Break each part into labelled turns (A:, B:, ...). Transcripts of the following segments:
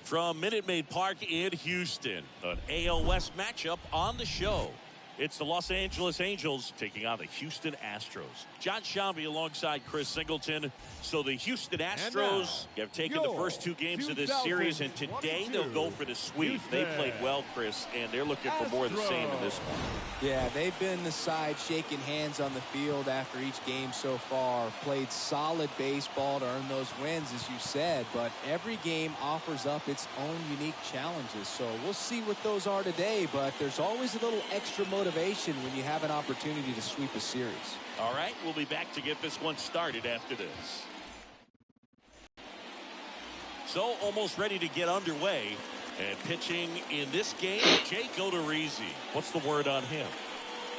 A: From Minute Maid Park in Houston, an AL West matchup on the show. It's the Los Angeles Angels taking on the Houston Astros. John Shambi alongside Chris Singleton. So the Houston Astros have taken the first 2 games of this series, and today they'll go for the sweep. They played well, Chris, and they're looking for more of the same in this one.
B: Yeah, they've been the side shaking hands on the field after each game so far. Played solid baseball to earn those wins, as you said, but every game offers up its own unique challenges. So we'll see what those are today, but there's always a little extra motivation when you have an opportunity to sweep a series.
A: All right, we'll be back to get this one started after this. So almost ready to get underway. And pitching in this game, Jake Odorizzi. What's the word on him?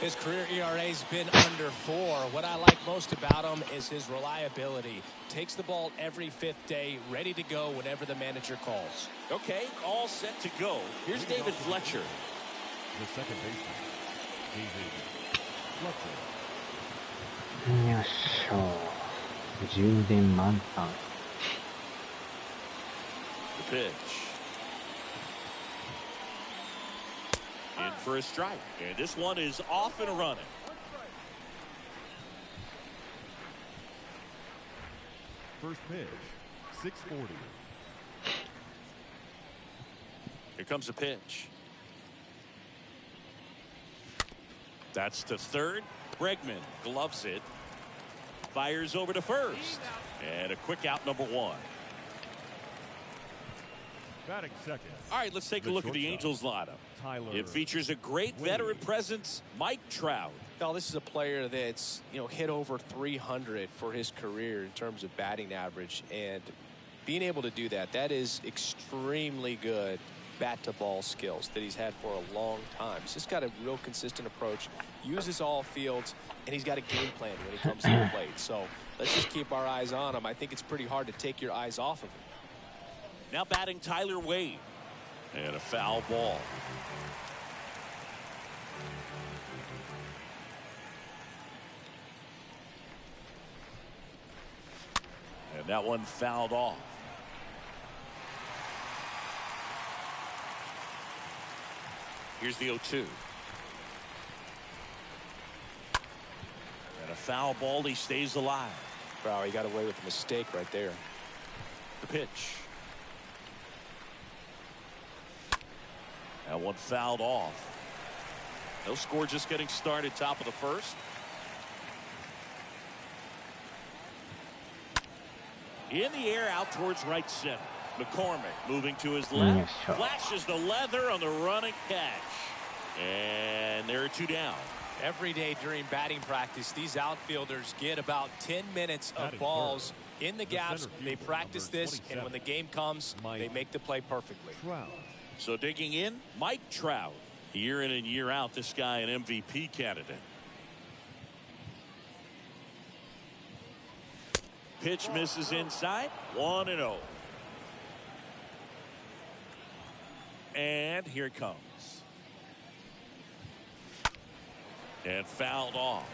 C: His career ERA's been under 4. What I like most about him is his reliability. Takes the ball every 5th day, ready to go whenever the manager calls.
A: Okay, all set to go. Here's David Fletcher.
D: The second baseman, David Fletcher.
E: よっしょ。充電満タン。
A: The pitch. In for a strike. And this one is off and running.
D: First pitch, 640.
A: Here comes a pitch. That's to third. Bregman gloves it. Fires over to first. And a quick out, number 1.
D: Batting second.
A: All right, let's take a look at the Angels lineup. It features a great veteran presence, Mike Trout.
C: Now, this is a player that's, hit over 300 for his career in terms of batting average, and being able to do that, that is extremely good bat-to-ball skills that he's had for a long time. He's just got a real consistent approach, uses all fields, and he's got a game plan when he comes to the plate. So let's just keep our eyes on him. I think it's pretty hard to take your eyes off of him.
A: Now batting Tyler Wade. And a foul ball. And that one fouled off. Here's the 0-2. And a foul ball. He stays alive.
C: Wow, he got away with a mistake right there.
A: The pitch. That one fouled off. No score, just getting started, top of the first. In the air, out towards right center. McCormick moving to his left. Flashes the leather on the running catch. And there are 2 down.
C: Every day during batting practice, these outfielders get about 10 minutes of balls in the gaps. They practice this, and when the game comes, they make the play perfectly.
A: So digging in, Mike Trout. Year in and year out, this guy an MVP candidate. Pitch misses inside. 1-0. And here it comes. And fouled off.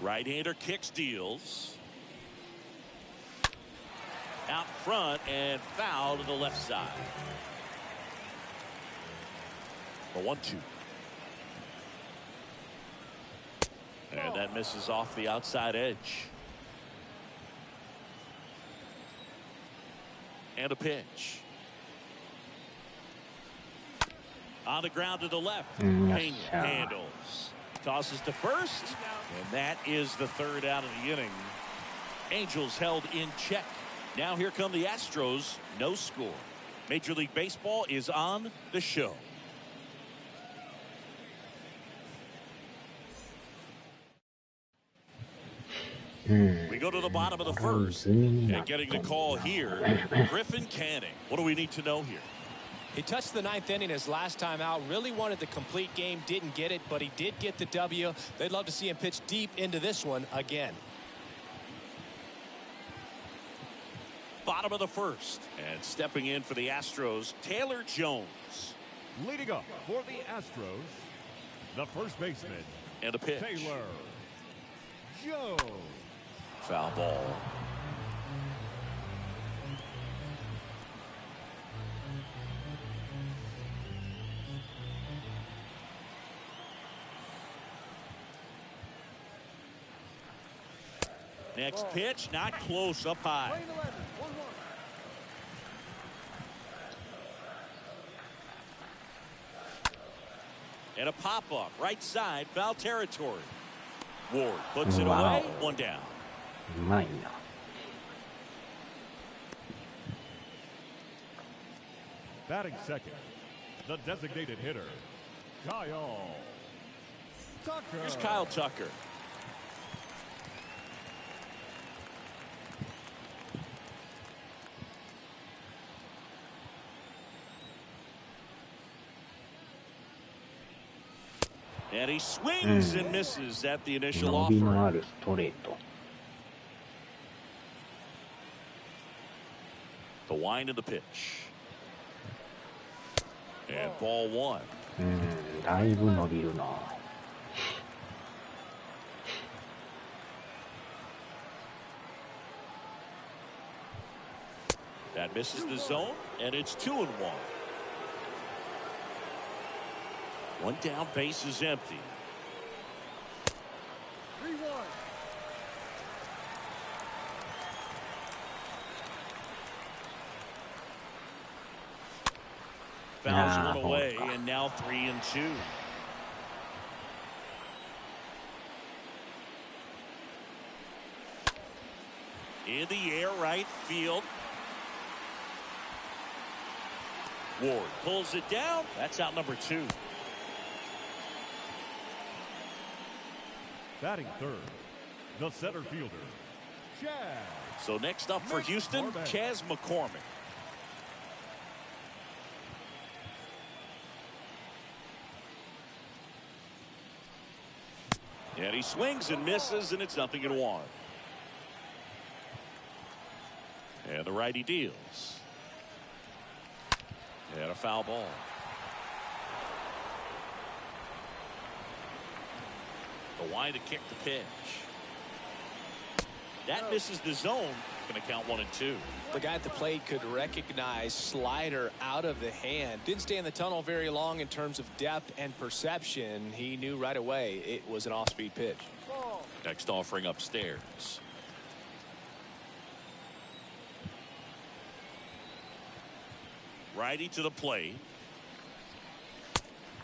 A: Right-hander kicks, deals. Out front and foul to the left side. A 1-2. And that misses off the outside edge. And a pitch. On the ground to the left. Pena handles. Tosses to first. And that is the 3rd out of the inning. Angels held in check. Now here come the Astros. No score. Major League Baseball is on the show. We go to the bottom of the first. And getting the call here, Griffin Canning. What do we need to know here?
C: He touched the 9th inning his last time out. Really wanted the complete game. Didn't get it, but he did get the W. They'd love to see him pitch deep into this one again.
A: Bottom of the first. And stepping in for the Astros, Taylor Jones.
D: Leading up for the Astros, the first baseman,
A: And a pitch.
D: Taylor Joe.
A: Foul ball. Next pitch, not close, up high.
D: Lane 11, 1-1.
A: And a pop-up, right side, foul territory. Ward puts it
E: Wow.
A: away, one down.
E: うまいな。
D: Batting second, the designated hitter, Kyle Tucker.
A: Here's Kyle Tucker. And he swings and misses at the initial
E: 伸びの
A: offer.
E: あるストレート。
A: The wind of the pitch. And ball one.
E: だいぶ伸びるな。
A: That misses the zone, and it's 2-1. One down, base is empty.
D: 3-1.
A: Fouls
E: Nah,
A: one away,
E: hold on.
A: and now 3-2. In the air, right field. Ward pulls it down. That's out number 2.
D: Batting third, the center fielder, Chad.
A: So next up for Houston,
D: McCormick.
A: Chas McCormick. And he swings and misses, and it's 0-1. And the righty deals. And a foul ball. The wind to kick the pitch. That misses the zone. Going to count 1-2.
C: The guy at the plate could recognize slider out of the hand. Didn't stay in the tunnel very long in terms of depth and perception. He knew right away it was an off-speed pitch.
A: Next offering upstairs. Righty to the plate.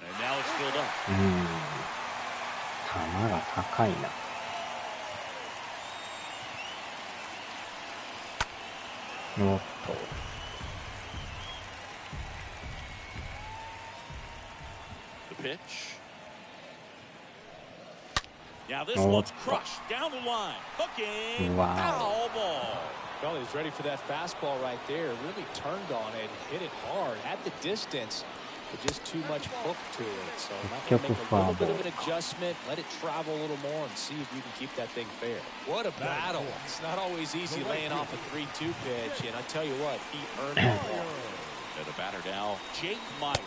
A: And now it's filled up.
E: 球が高いな。おっと。
A: The pitch. Now this
E: Oh.
A: one's crushed down the line. Hooking.
E: Wow.
A: Foul ball.
C: Well, he's ready for that fastball right there. Really turned on it, hit it hard at the distance, but just too much hook to it. So might have to make a little bit of an adjustment, let it travel a little more, and see if you can keep that thing fair. What a battle! It's not always easy laying off a 3-2 pitch, and I tell you what, he earned the ball.
A: And the batter now, Jake Myers.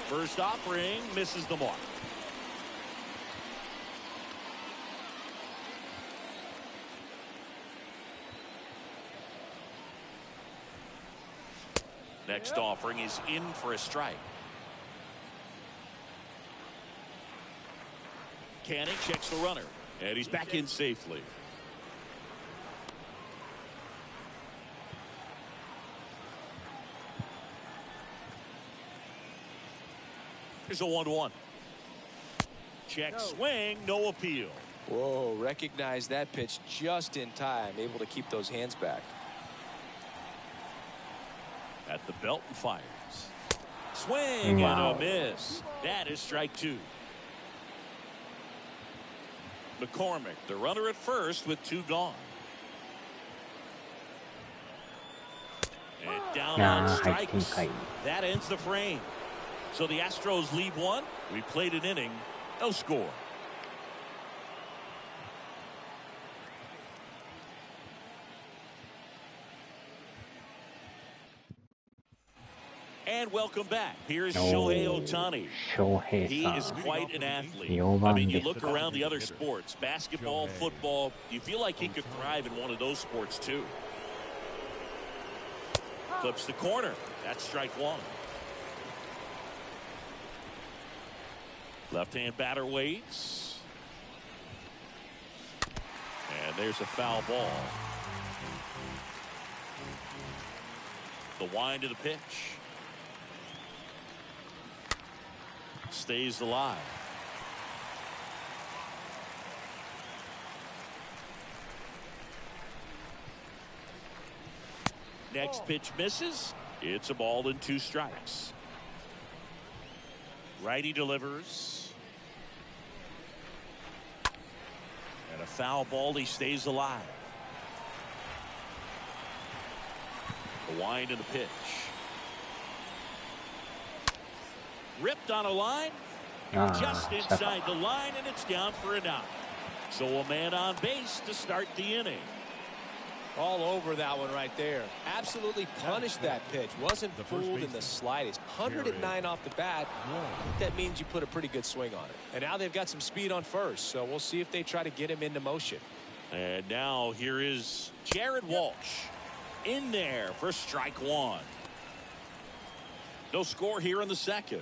A: First offering misses the mark. Next offering is in for a strike. Canning checks the runner, and he's back in safely. Here's a 1-1. Check swing, no appeal.
C: Whoa, recognize that pitch just in time, able to keep those hands back.
A: At the belt and fires. Swing
E: Wow.
A: and a miss. That is strike 2. McCormick, the runner at first with 2 gone. And down on strikes. That ends the frame. So the Astros lead 1. We played an inning. No score. And welcome back. Here's Shohei Ohtani. He is quite an athlete. I mean, you look around the other sports, basketball, football, you feel like he could thrive in one of those sports too. Clips the corner. That's strike one. Left-hand batter waits. And there's a foul ball. The wind of the pitch. Stays alive. Next pitch misses. It's a ball and 2 strikes. Righty delivers. And a foul ball. He stays alive. The wind of the pitch. Ripped on a line. Just inside the line, and it's down for an out. So a man on base to start the inning.
C: All over that one right there. Absolutely punished that pitch. Wasn't fooled in the slightest. 109 off the bat. That means you put a pretty good swing on it. And now they've got some speed on first, so we'll see if they try to get him into motion.
A: And now here is Jared Walsh in there for strike one. No score here in the second.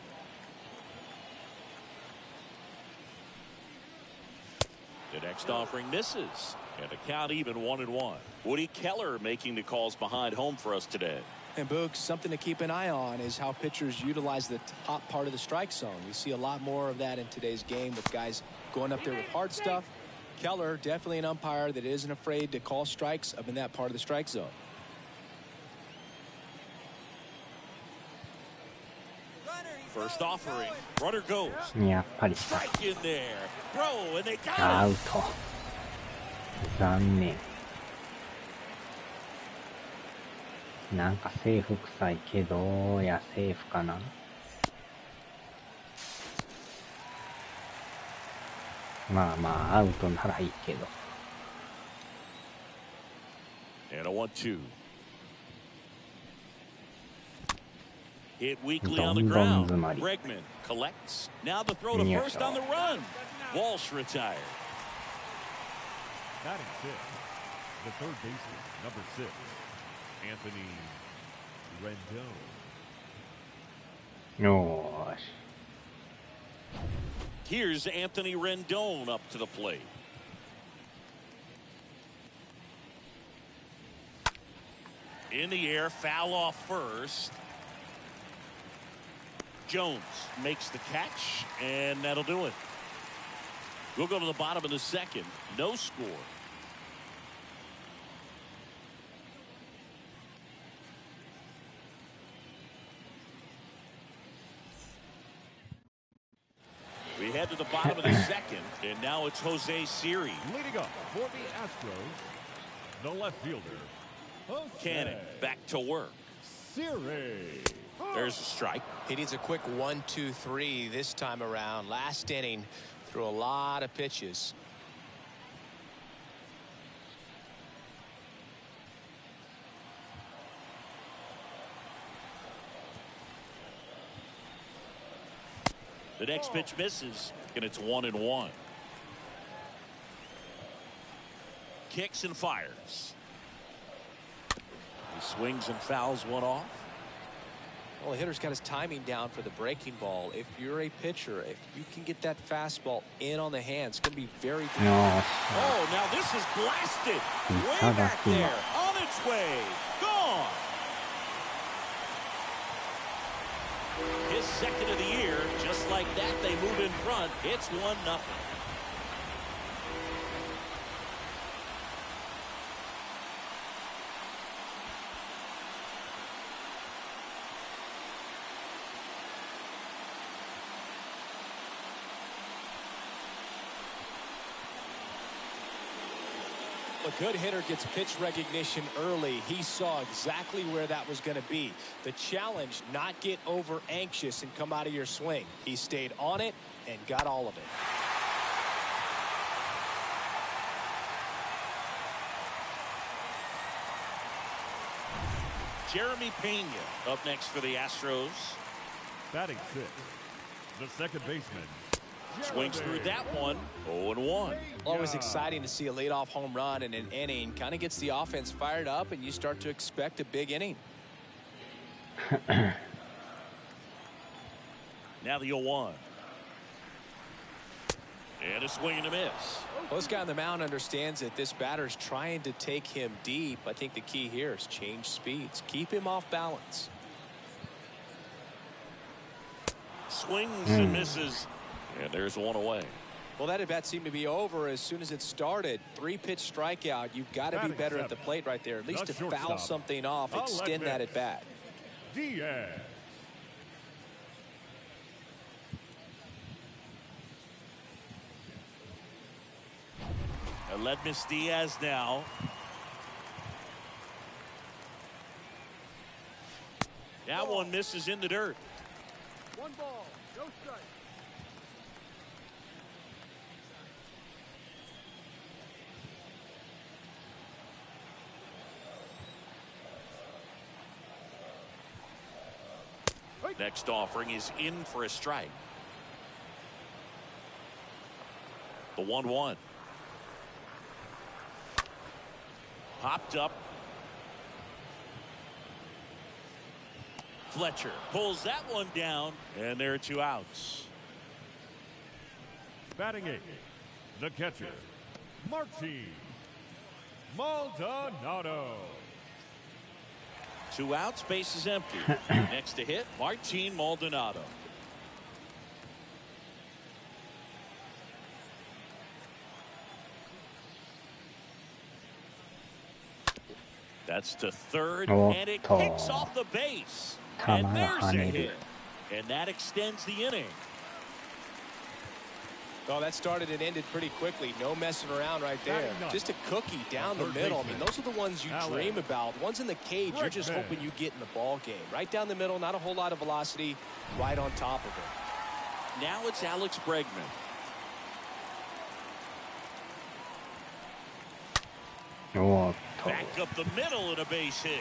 A: The next offering misses. And a count even 1-1. Woody Keller making the calls behind home for us today.
B: And Boog, something to keep an eye on is how pitchers utilize the top part of the strike zone. We see a lot more of that in today's game with guys going up there with hard stuff. Keller, definitely an umpire that isn't afraid to call strikes up in that part of the strike zone.
A: First offering. Runner goes.
E: やっぱりさ。
A: Strike in there. Throw, and they got
E: ア
A: it.
E: ウト。残念。なんかセーフ臭いけど、いや、セーフかな。まあまあ、アウトならいいけど。
A: And a 1-2. Hit weakly on the ground. Bregman collects. Now the throw to first on the run. Walsh retired.
D: Batting fifth, the third baseman, number 6, Anthony Rendon.
E: よーし。
A: Here's Anthony Rendon up to the plate. In the air, foul off first. Jones makes the catch, and that'll do it. We'll go to the bottom of the second. No score. We head to the bottom of the second, and now it's Jose Siri.
D: Leading up for the Astros, the left fielder, Jose
A: Cannon back to work.
D: Siri.
A: There's a strike.
C: He needs a quick 1-2-3 this time around. Last inning, threw a lot of pitches.
A: The next pitch misses, and it's 1-1. Kicks and fires. He swings and fouls one off.
C: Well, the hitter's got his timing down for the breaking ball. If you're a pitcher, if you can get that fastball in on the hands, it's going to be very good.
E: よーし。
A: Oh, now this is blasted. Way back there. On its way. Gone. His second of the year. Just like that, they move in front. It's 1-0.
B: A good hitter gets pitch recognition early. He saw exactly where that was going to be. The challenge, not get over anxious and come out of your swing. He stayed on it and got all of it.
A: Jeremy Pena up next for the Astros.
D: Batting sixth, the second baseman.
A: Swings through that one. 0-1.
B: Always exciting to see a leadoff home run in an inning. Kind of gets the offense fired up, and you start to expect a big inning.
A: Now the 0-1. And a swing and a miss.
B: Well, this guy on the mound understands that this batter's trying to take him deep. I think the key here is change speeds. Keep him off balance.
A: Swings and misses. And there's one away.
B: Well, that at-bat seemed to be over as soon as it started. 3-pitch strikeout. You've got to be better at the plate right there. At least to foul something off, extend that at-bat.
D: Diaz.
A: Aledmus Diaz now. That one misses in the dirt.
F: 1 ball, no strike.
A: Next offering is in for a strike. The 1-1. Popped up. Fletcher pulls that one down, and there are 2 outs.
D: Batting eighth, the catcher, Martin Maldonado.
A: 2 outs, base is empty. Next to hit, Martin Maldonado. That's to third, and it kicks off the base. And there's a hit. And that extends the inning.
B: Oh, that started and ended pretty quickly. No messing around right there. Just a cookie down the middle. I mean, those are the ones you dream about. Ones in the cage, you're just hoping you get in the ball game. Right down the middle, not a whole lot of velocity, right on top of it.
A: Now it's Alex Bregman. Back up the middle and a base hit.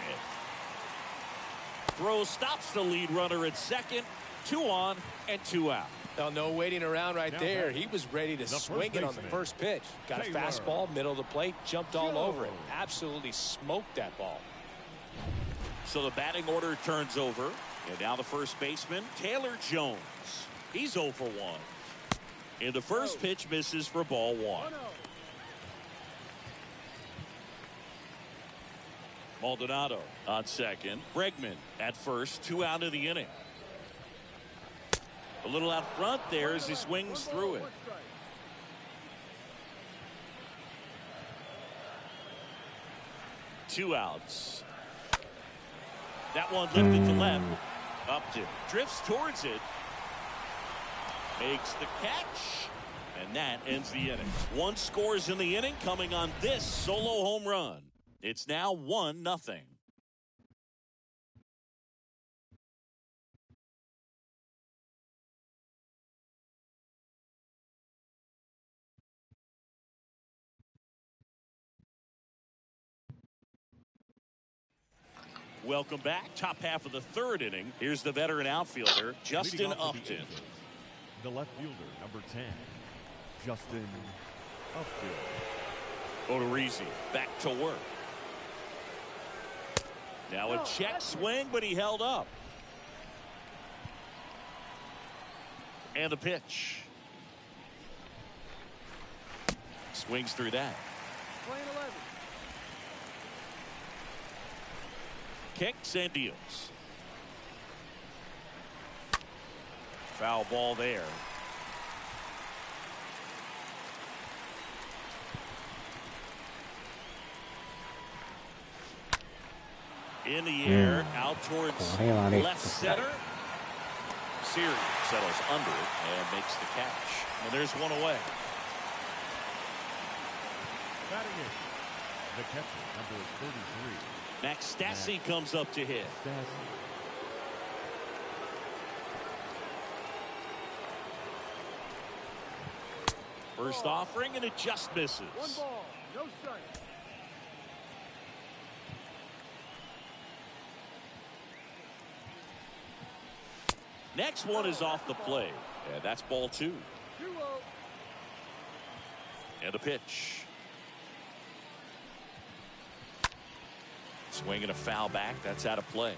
A: Throw stops the lead runner at second. 2 on and 2 out.
B: Oh, no waiting around right there. He was ready to swing it on the first pitch. Got a fastball, middle of the plate, jumped all over it. Absolutely smoked that ball.
A: So the batting order turns over. And now the first baseman, Taylor Jones. He's 0 for 1. And the first pitch misses for ball 1. Maldonado on second. Bregman at first. 2 out of the inning. A little out front there as he swings through it. Two outs. That one lifted to left. Upton drifts towards it. Makes the catch. And that ends the inning. 1 scores in the inning coming on this solo home run. It's now 1-0. Welcome back. Top half of the 3rd inning. Here's the veteran outfielder, Justin Upton.
D: The left fielder, number 10, Justin Upton.
A: Odorizzi back to work. Now a check swing, but he held up. And the pitch. Swings through that.
F: Playing 11.
A: Kicks and deals. Foul ball there. In the air, out towards left center. Siri settles under it and makes the catch. And there's one away.
D: Batting it, the catcher, number 33.
A: Max Stassi comes up to hit. First offering, and it just misses.
F: 1 ball, no strike.
A: Next one is off the play. And that's ball 2.
F: 2-0.
A: And a pitch. Swing and a foul back. That's out of play.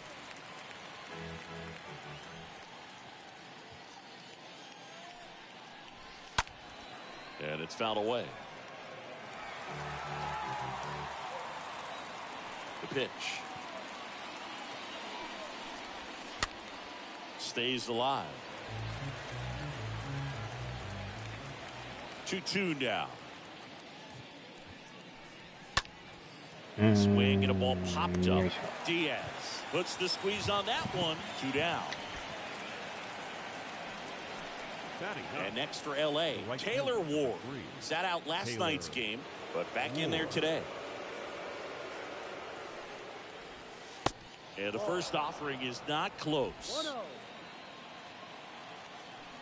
A: And it's fouled away. The pitch. Stays alive. 2-2 now. Swing and a ball popped up. Diaz puts the squeeze on that one. 2 down. And next for L.A., Taylor Ward. Sat out last night's game, but back in there today. And the first offering is not close.
F: 1-0.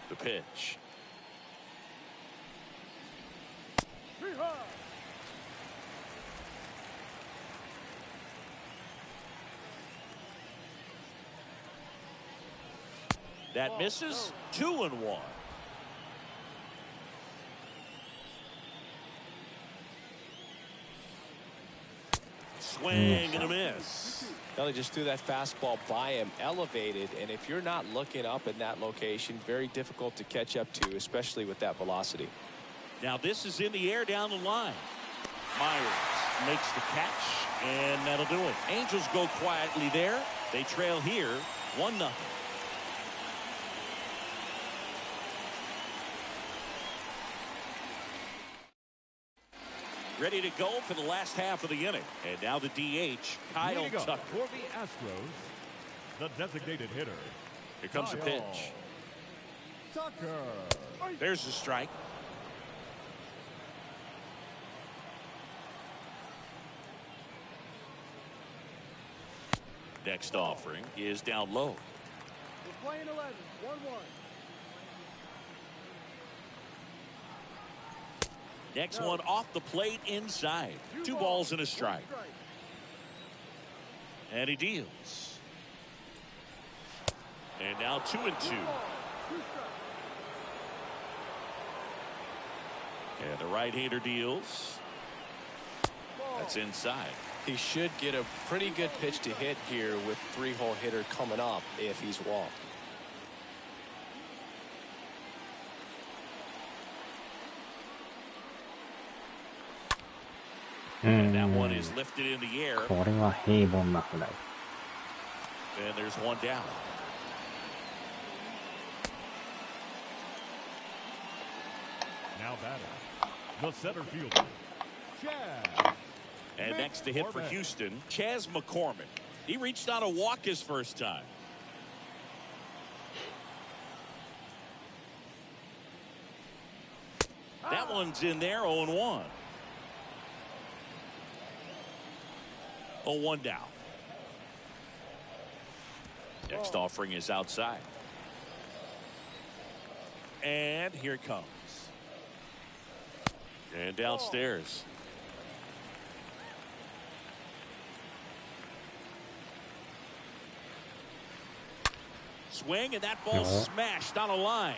A: The pitch.
F: 3-0.
A: That misses. 2-1. Swing and a miss.
C: Well, he just threw that fastball by him, elevated, and if you're not looking up in that location, very difficult to catch up to, especially with that velocity.
A: Now this is in the air down the line. Myers makes the catch, and that'll do it. Angels go quietly there. They trail here 1-0. Ready to go for the last half of the inning. And now the DH, Kyle Tucker.
D: For the Astros, the designated hitter.
A: Here comes the pitch.
D: Tucker.
A: There's the strike. Next offering is down low.
F: We're playing 11. 1-1.
A: Next one off the plate inside. 2 balls and a strike. And he deals. And now 2-2. And the right-hander deals. That's inside.
C: He should get a pretty good pitch to hit here with 3-hole hitter coming up if he's walked.
A: And that one is lifted in the air.
E: これは平凡なフライ。
A: And there's 1 down.
D: Now batting, the center fielder, Chad.
A: And next to hit for Houston, Chas McCormick. He reached out a walk his first time. That one's in there, 0-1. 0-1 down. Next offering is outside. And here it comes. And downstairs. Swing, and that ball smashed on a line.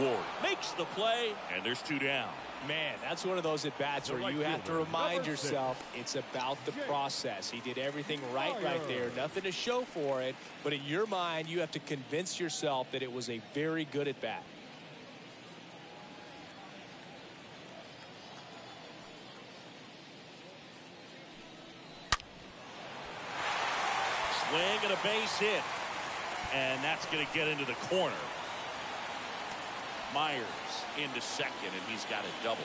A: Ward makes the play, and there's 2 down.
C: Man, that's one of those at-bats where you have to remind yourself it's about the process. He did everything right there. Nothing to show for it. But in your mind, you have to convince yourself that it was a very good at-bat.
A: Swing and a base hit. And that's going to get into the corner. Myers into second, and he's got a double.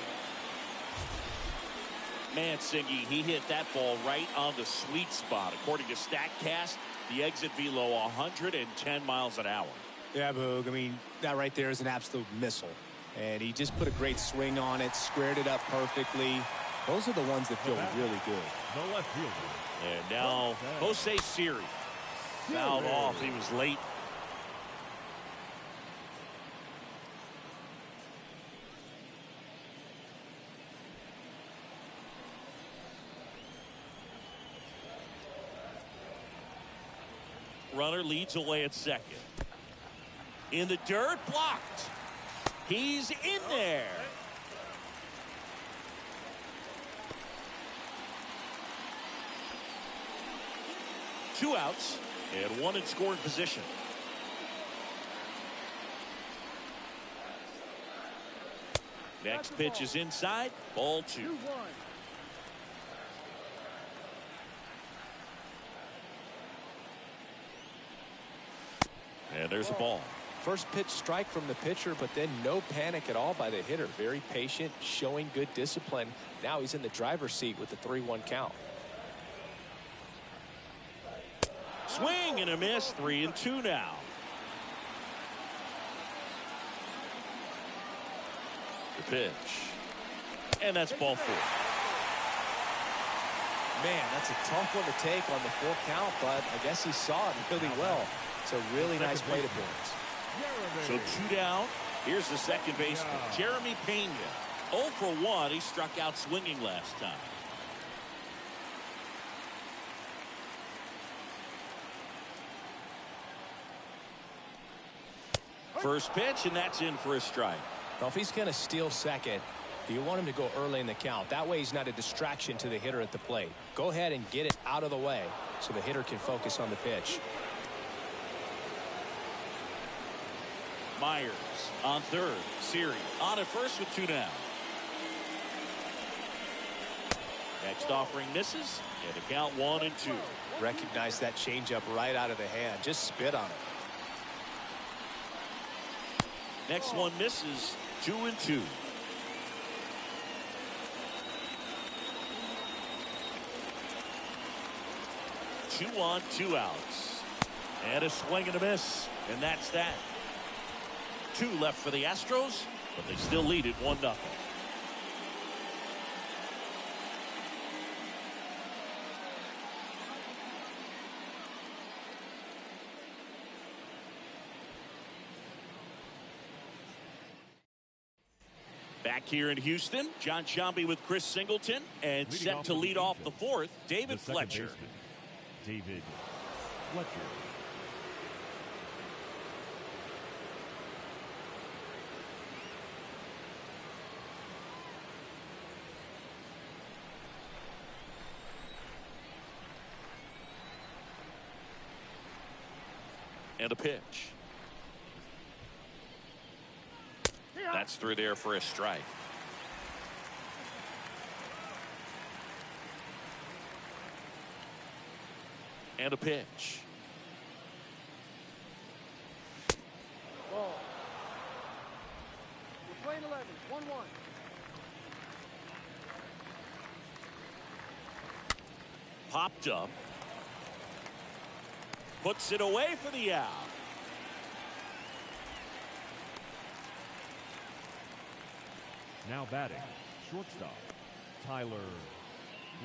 A: Mancini, he hit that ball right on the sweet spot. According to StatCast, the exit velo 110 miles an hour.
B: Yeah, Boog. I mean, that right there is an absolute missile. And he just put a great swing on it, squared it up perfectly. Those are the ones that feel really good.
D: The left fielder.
A: And now Jose Siri fouled off. He was late. Runner leads away at second. In the dirt, blocked. He's in there. Two outs and one in scoring position. Next pitch is inside. Ball 2.
F: 2-1.
A: And there's a ball.
C: First pitch strike from the pitcher, but then no panic at all by the hitter. Very patient, showing good discipline. Now he's in the driver's seat with the 3-1 count.
A: Swing and a miss. 3-2 now. The pitch. And that's ball 4.
C: Man, that's a tough one to take on the 4 count, but I guess he saw it really well. It's a really nice plate appearance.
A: So 2 down. Here's the second baseman, Jeremy Pena. 0 for 1. He struck out swinging last time. First pitch, and that's in for a strike.
C: Now, if he's going to steal second, you want him to go early in the count. That way he's not a distraction to the hitter at the plate. Go ahead and get it out of the way so the hitter can focus on the pitch.
A: Myers on third. Siri on at first with 2 down. Next offering misses, and the count 1-2.
C: Recognize that changeup right out of the hand. Just spit on it.
A: Next one misses. 2-2. Two on, 2 outs. And a swing and a miss. And that's that. 2 left for the Astros, but they still lead it 1-0. Back here in Houston, John Sciambi with Chris Singleton, and set to lead off the 4th, David Fletcher.
D: David Fletcher.
A: And a pitch. That's through there for a strike. And a pitch.
F: Ball. We're playing 11. 1-1.
A: Popped up. Puts it away for the out.
D: Now batting, shortstop, Tyler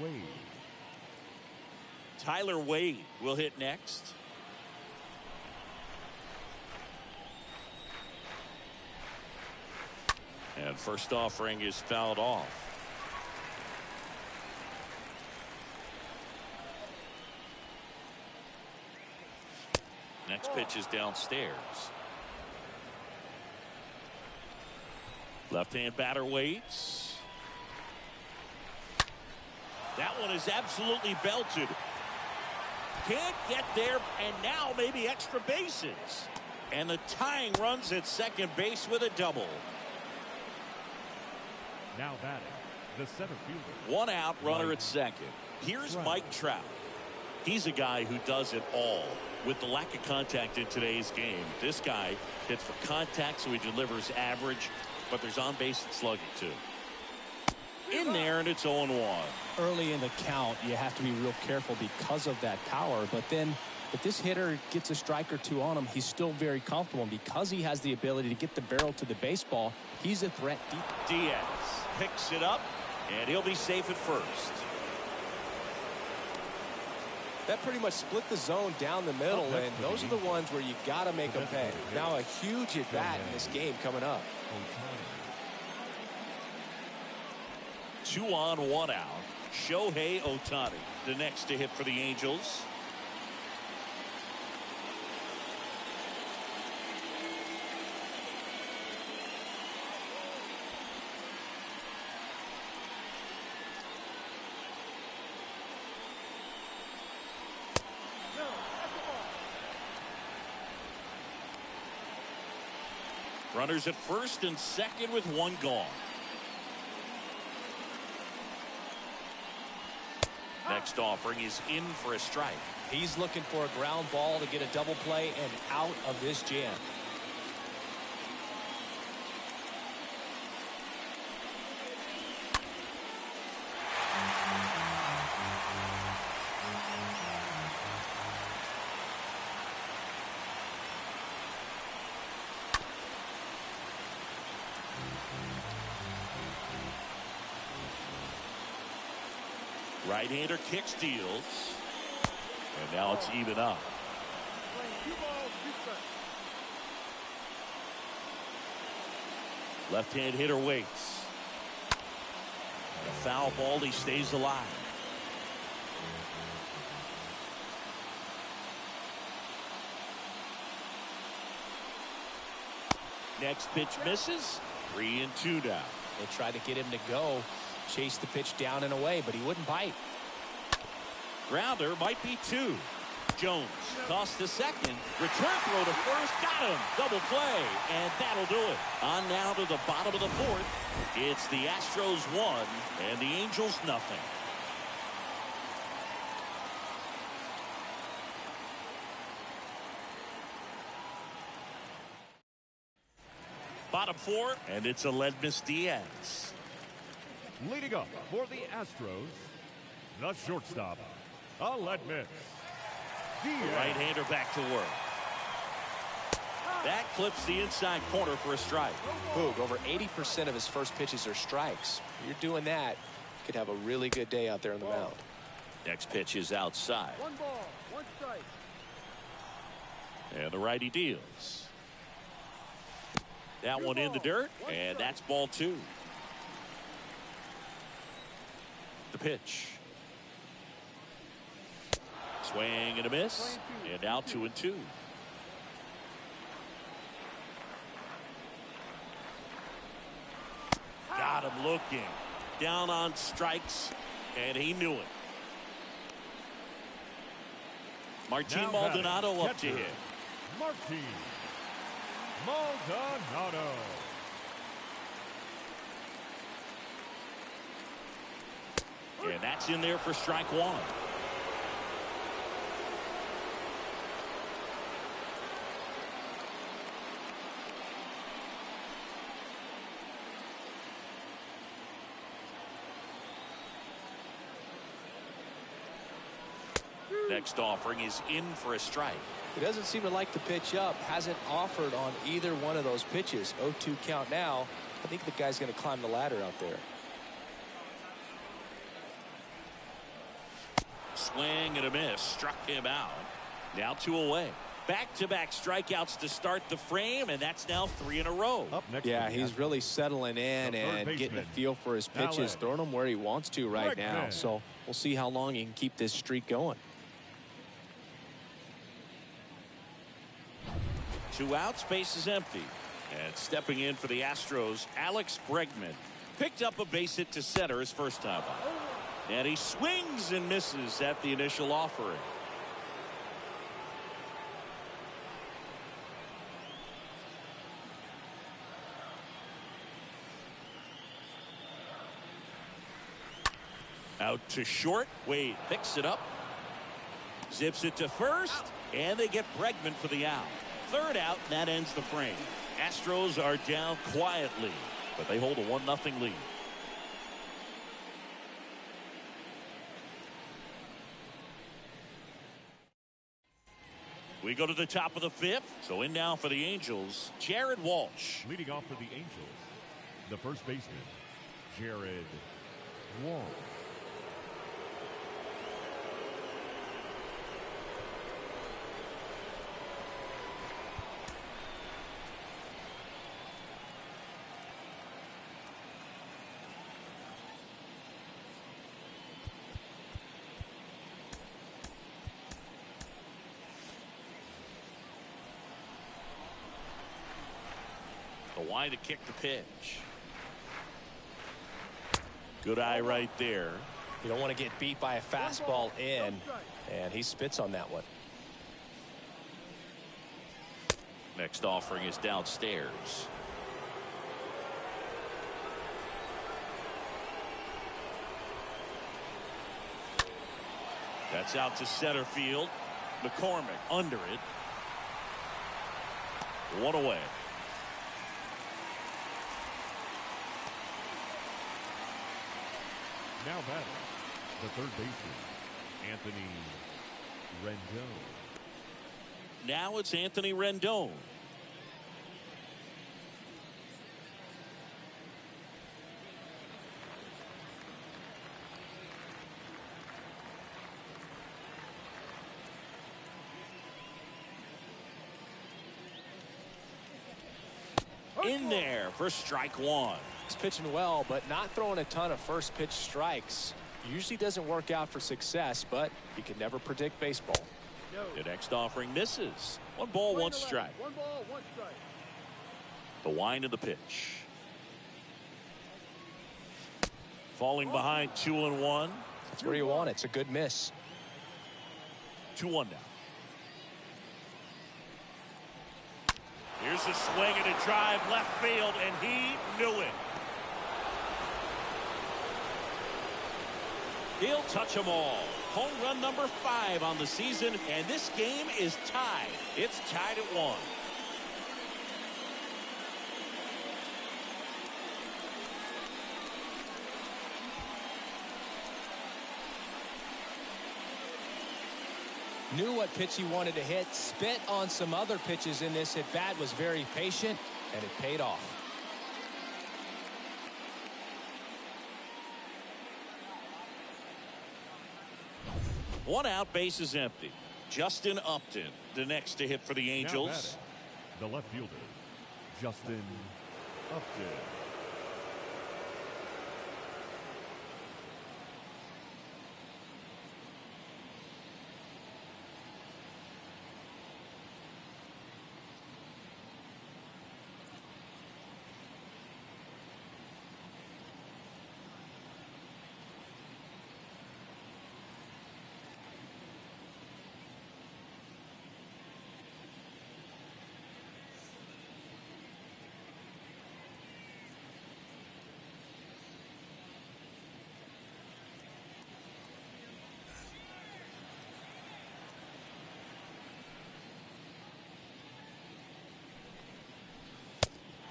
D: Wade.
A: Tyler Wade will hit next. And first offering is fouled off. Next pitch is downstairs. Left-hand batter waits. That one is absolutely belted. Can't get there, and now maybe extra bases. And the tying runs at second base with a double.
D: Now batting, the center fielder.
A: 1 out, runner at second. Here's Mike Trout. He's a guy who does it all. With the lack of contact in today's game, this guy hits for contact, so he delivers average, but there's on base and slugging too. In there, and it's 0-1.
C: Early in the count, you have to be real careful because of that power. But then if this hitter gets a strike or 2 on him, he's still very comfortable. And because he has the ability to get the barrel to the baseball, he's a threat deep.
A: Diaz picks it up, and he'll be safe at first.
C: That pretty much split the zone down the middle, and those are the ones where you got to make them pay. Now a huge at-bat in this game coming up.
A: 2 on, 1 out. Shohei Ohtani, the next to hit for the Angels. Runners at first and second with one gone. Next offering is in for a strike.
C: He's looking for a ground ball to get a double play and out of this jam.
A: Right-hander kick steals. And now it's even up.
F: Playing 2 balls, 2 strikes.
A: Left-hand hitter waits. And a foul ball, he stays alive. Next pitch misses. 3-2 now.
C: They tried to get him to go, chase the pitch down and away, but he wouldn't bite.
A: Grounder might be 2. Jones tossed to second. Return throw to first. Got him. Double play. And that'll do it. On now to the bottom of the 4th. It's the Astros 1 and the Angels nothing. Bottom 4, and it's Aledmys Diaz.
D: Leading up for the Astros, the shortstop, Aledmys Diaz.
A: Right-hander back to work. That clips the inside corner for a strike.
C: Boog, over 80% of his first pitches are strikes. You're doing that, you could have a really good day out there on the mound.
A: Next pitch is outside.
F: 1 ball, 1 strike.
A: And the righty deals. That one in the dirt, and that's ball 2. The pitch. Swing and a miss, and now 2-2. Got him looking. Down on strikes, and he knew it. Martin
D: Now
A: Maldonado
D: batting,
A: up to
D: catcher,
A: hit.
D: Martin Maldonado.
A: And that's in there for strike 1. Next offering is in for a strike.
C: He doesn't seem to like the pitch up. Hasn't offered on either one of those pitches. 0-2 count now. I think the guy's going to climb the ladder out there.
A: Swing and a miss. Struck him out. Now 2 away. Back-to-back strikeouts to start the frame, and that's now 3 in a row.
D: Up next,
C: Yeah, he's really settling in and getting a feel for his pitches, throwing them where he wants to right now. So we'll see how long he can keep this streak going.
A: 2 outs, base is empty. And stepping in for the Astros, Alex Bregman picked up a base hit to center his first time up. And he swings and misses at the initial offering. Out to short. Wade picks it up. Zips it to first. And they get Bregman for the out. 3rd out, and that ends the frame. Astros are down quietly, but they hold a 1-0 lead. We go to the top of the 5th. So in now for the Angels, Jared Walsh.
D: Leading off for the Angels, the first baseman, Jared Walsh.
A: The line to kick the pitch. Good eye right there.
C: You don't want to get beat by a fastball in, and he spits on that one.
A: Next offering is downstairs. That's out to center field. McCormick under it. One away.
D: Now batting, the third baseman, Anthony Rendon.
A: Now it's Anthony Rendon. In there for strike one.
C: He's pitching well, but not throwing a ton of first pitch strikes. Usually doesn't work out for success, but you can never predict baseball.
A: The next offering misses. 1 ball, 1 strike.
F: 1 ball, 1 strike.
A: The wind of the pitch. Falling behind 2-1.
C: That's where you want it. It's a good miss.
A: 2-1 now. Here's a swing and a drive left field, and he knew it. He'll touch them all. Home run number 5 on the season, and this game is tied. It's tied at 1.
C: Knew what pitch he wanted to hit, spit on some other pitches in this at bat, was very patient, and it paid off.
A: One out, base is empty. Justin Upton, the next to hit for the Angels.
D: The left fielder, Justin Upton.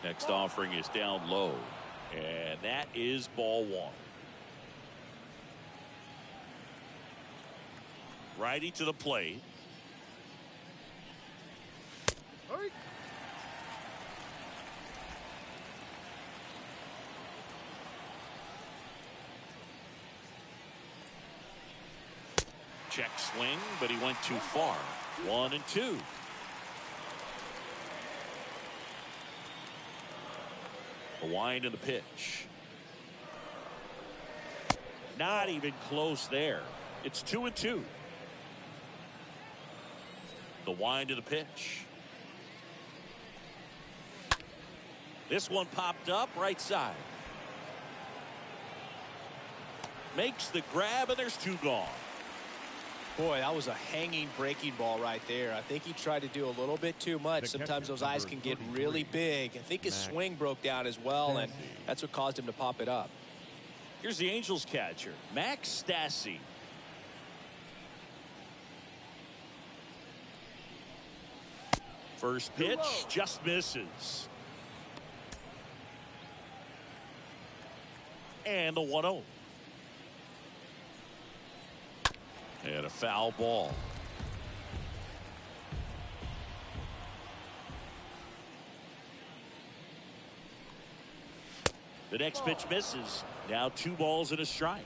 A: Next offering is down low, and that is ball 1. Righty to the plate.
F: Hurry.
A: Check swing, but he went too far. 1-2. The wind of the pitch. Not even close there. It's 2-2. The wind of the pitch. This one popped up right side. Makes the grab, and there's 2 gone.
C: Boy, that was a hanging breaking ball right there. I think he tried to do a little bit too much. Sometimes those eyes can get really big. I think his swing broke down as well, and that's what caused him to pop it up.
A: Here's the Angels catcher, Max Stassi. First pitch just misses. And the 1-0. And a foul ball. The next pitch misses. Now 2 balls and a strike.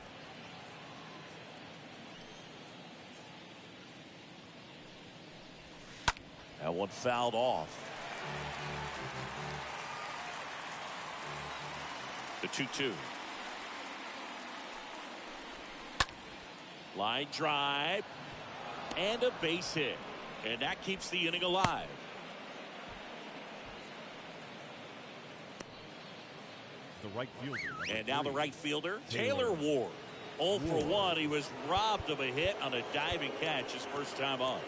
A: That one fouled off. The 2-2. Line drive and a base hit, and that keeps the inning alive.
D: The right fielder.
A: And now the right fielder, Taylor Ward. 0 for 1. He was robbed of a hit on a diving catch his first time up.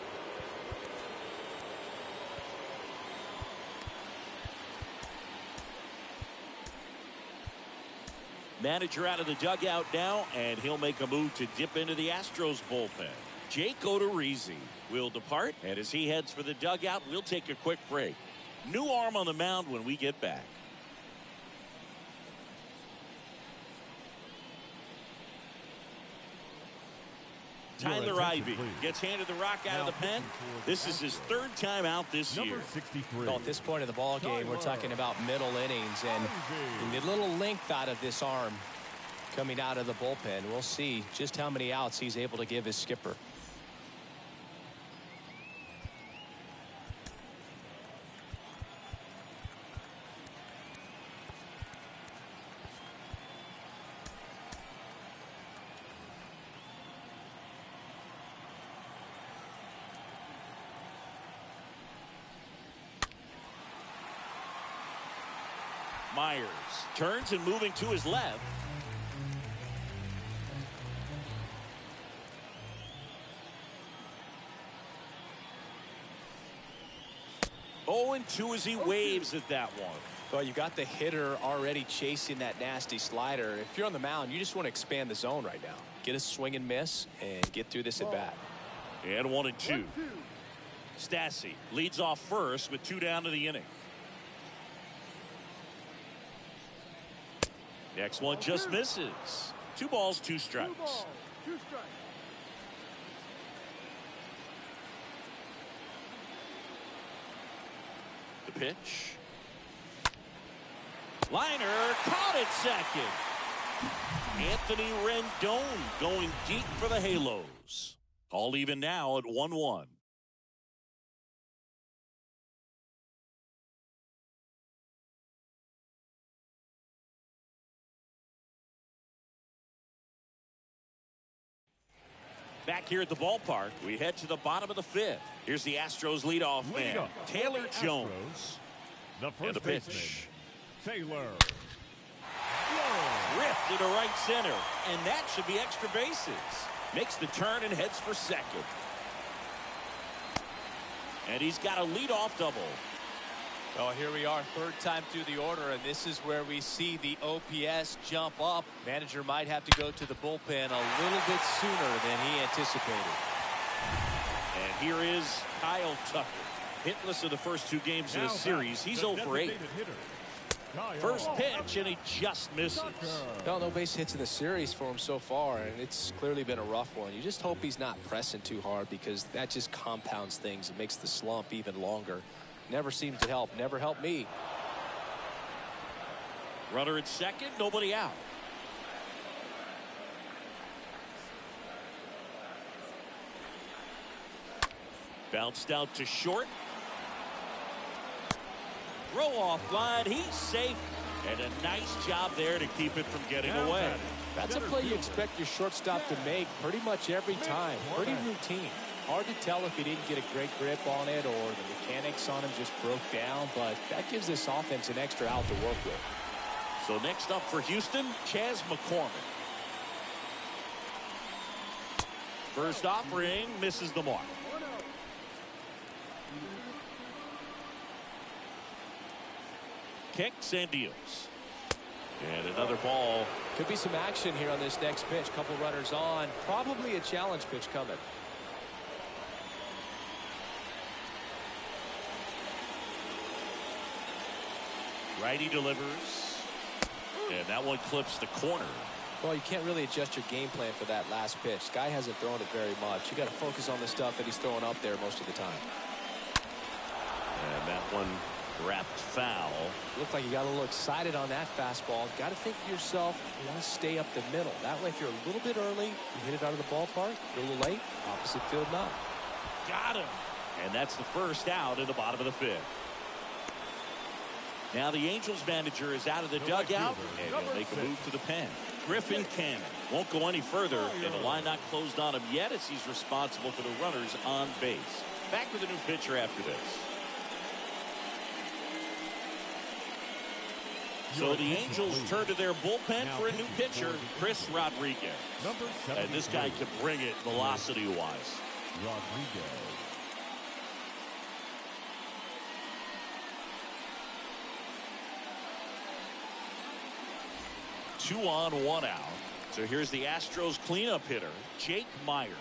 A: Manager out of the dugout now, and he'll make a move to dip into the Astros bullpen. Jake Odorizzi will depart, and as he heads for the dugout, we'll take a quick break. New arm on the mound when we get back. Tyler Ivey gets handed the rock out of the pen. This is his third time out this year.
C: Well, at this point in the ball game, we're talking about middle innings, and the little length out of this arm coming out of the bullpen. We'll see just how many outs he's able to give his skipper.
A: Myers turns and moving to his left. Oh, and 2 as he waves at that one.
C: Well, you got the hitter already chasing that nasty slider. If you're on the mound, you just want to expand the zone right now. Get a swing and miss and get through this at bat.
A: And 1-2. Stassi leads off first with 2 down to the inning. Next one just misses. 2 balls, 2 strikes.
F: 2 balls, 2 strikes.
A: The pitch. Liner caught at second. Anthony Rendon going deep for the Halos. All even now at 1-1. Back here at the ballpark, we head to the bottom of the 5th. Here's the Astros leadoff man, Taylor Jones.
D: The
A: And the
D: first
A: pitch.
D: baseman, Taylor.
A: Ripped into right center, and that should be extra bases. Makes the turn and heads for second. And he's got a leadoff double.
C: Oh, here we are, 3rd time through the order, and this is where we see the OPS jump up. Manager might have to go to the bullpen a little bit sooner than he anticipated.
A: And here is Kyle Tucker. Hitless in the first 2 games of the series. He's 0 for 8. First pitch, and he just misses.
C: Well, no base hits in the series for him so far, and it's clearly been a rough one. You just hope he's not pressing too hard, because that just compounds things. It makes the slump even longer. Never seems to help. Never helped me.
A: Runner at second, nobody out. Bounced out to short. Throw off line. He's safe. And a nice job there to keep it from getting away.
C: That's a play you expect your shortstop to make pretty much every time. Pretty routine. Hard to tell if he didn't get a great grip on it or the mechanics on him just broke down, but that gives this offense an extra out to work with.
A: So next up for Houston, Chas McCormick. First offering misses the mark. Kicks and deals. And another ball.
C: Could be some action here on this next pitch. Couple runners on. Probably a challenge pitch coming.
A: Righty delivers. And that one clips the corner.
C: Well, you can't really adjust your game plan for that last pitch. Guy hasn't thrown it very much. You got to focus on the stuff that he's throwing up there most of the time.
A: And that one wrapped foul.
C: Looked like you got a little excited on that fastball. Got to think to yourself, you want to stay up the middle. That way, if you're a little bit early, you hit it out of the ballpark. You're a little late, opposite field not.
A: Got him. And that's the first out in the bottom of the 5th. Now the Angels manager is out of the dugout, and he'll make a move to the pen. Griffin Cannon won't go any further, and the line not closed on him yet as he's responsible for the runners on base. Back with a new pitcher after this. So the Angels turn to their bullpen for a new pitcher, Chris Rodriguez. And this guy can bring it velocity-wise.
D: Rodriguez.
A: 2 on, 1 out. So here's the Astros cleanup hitter, Jake Myers.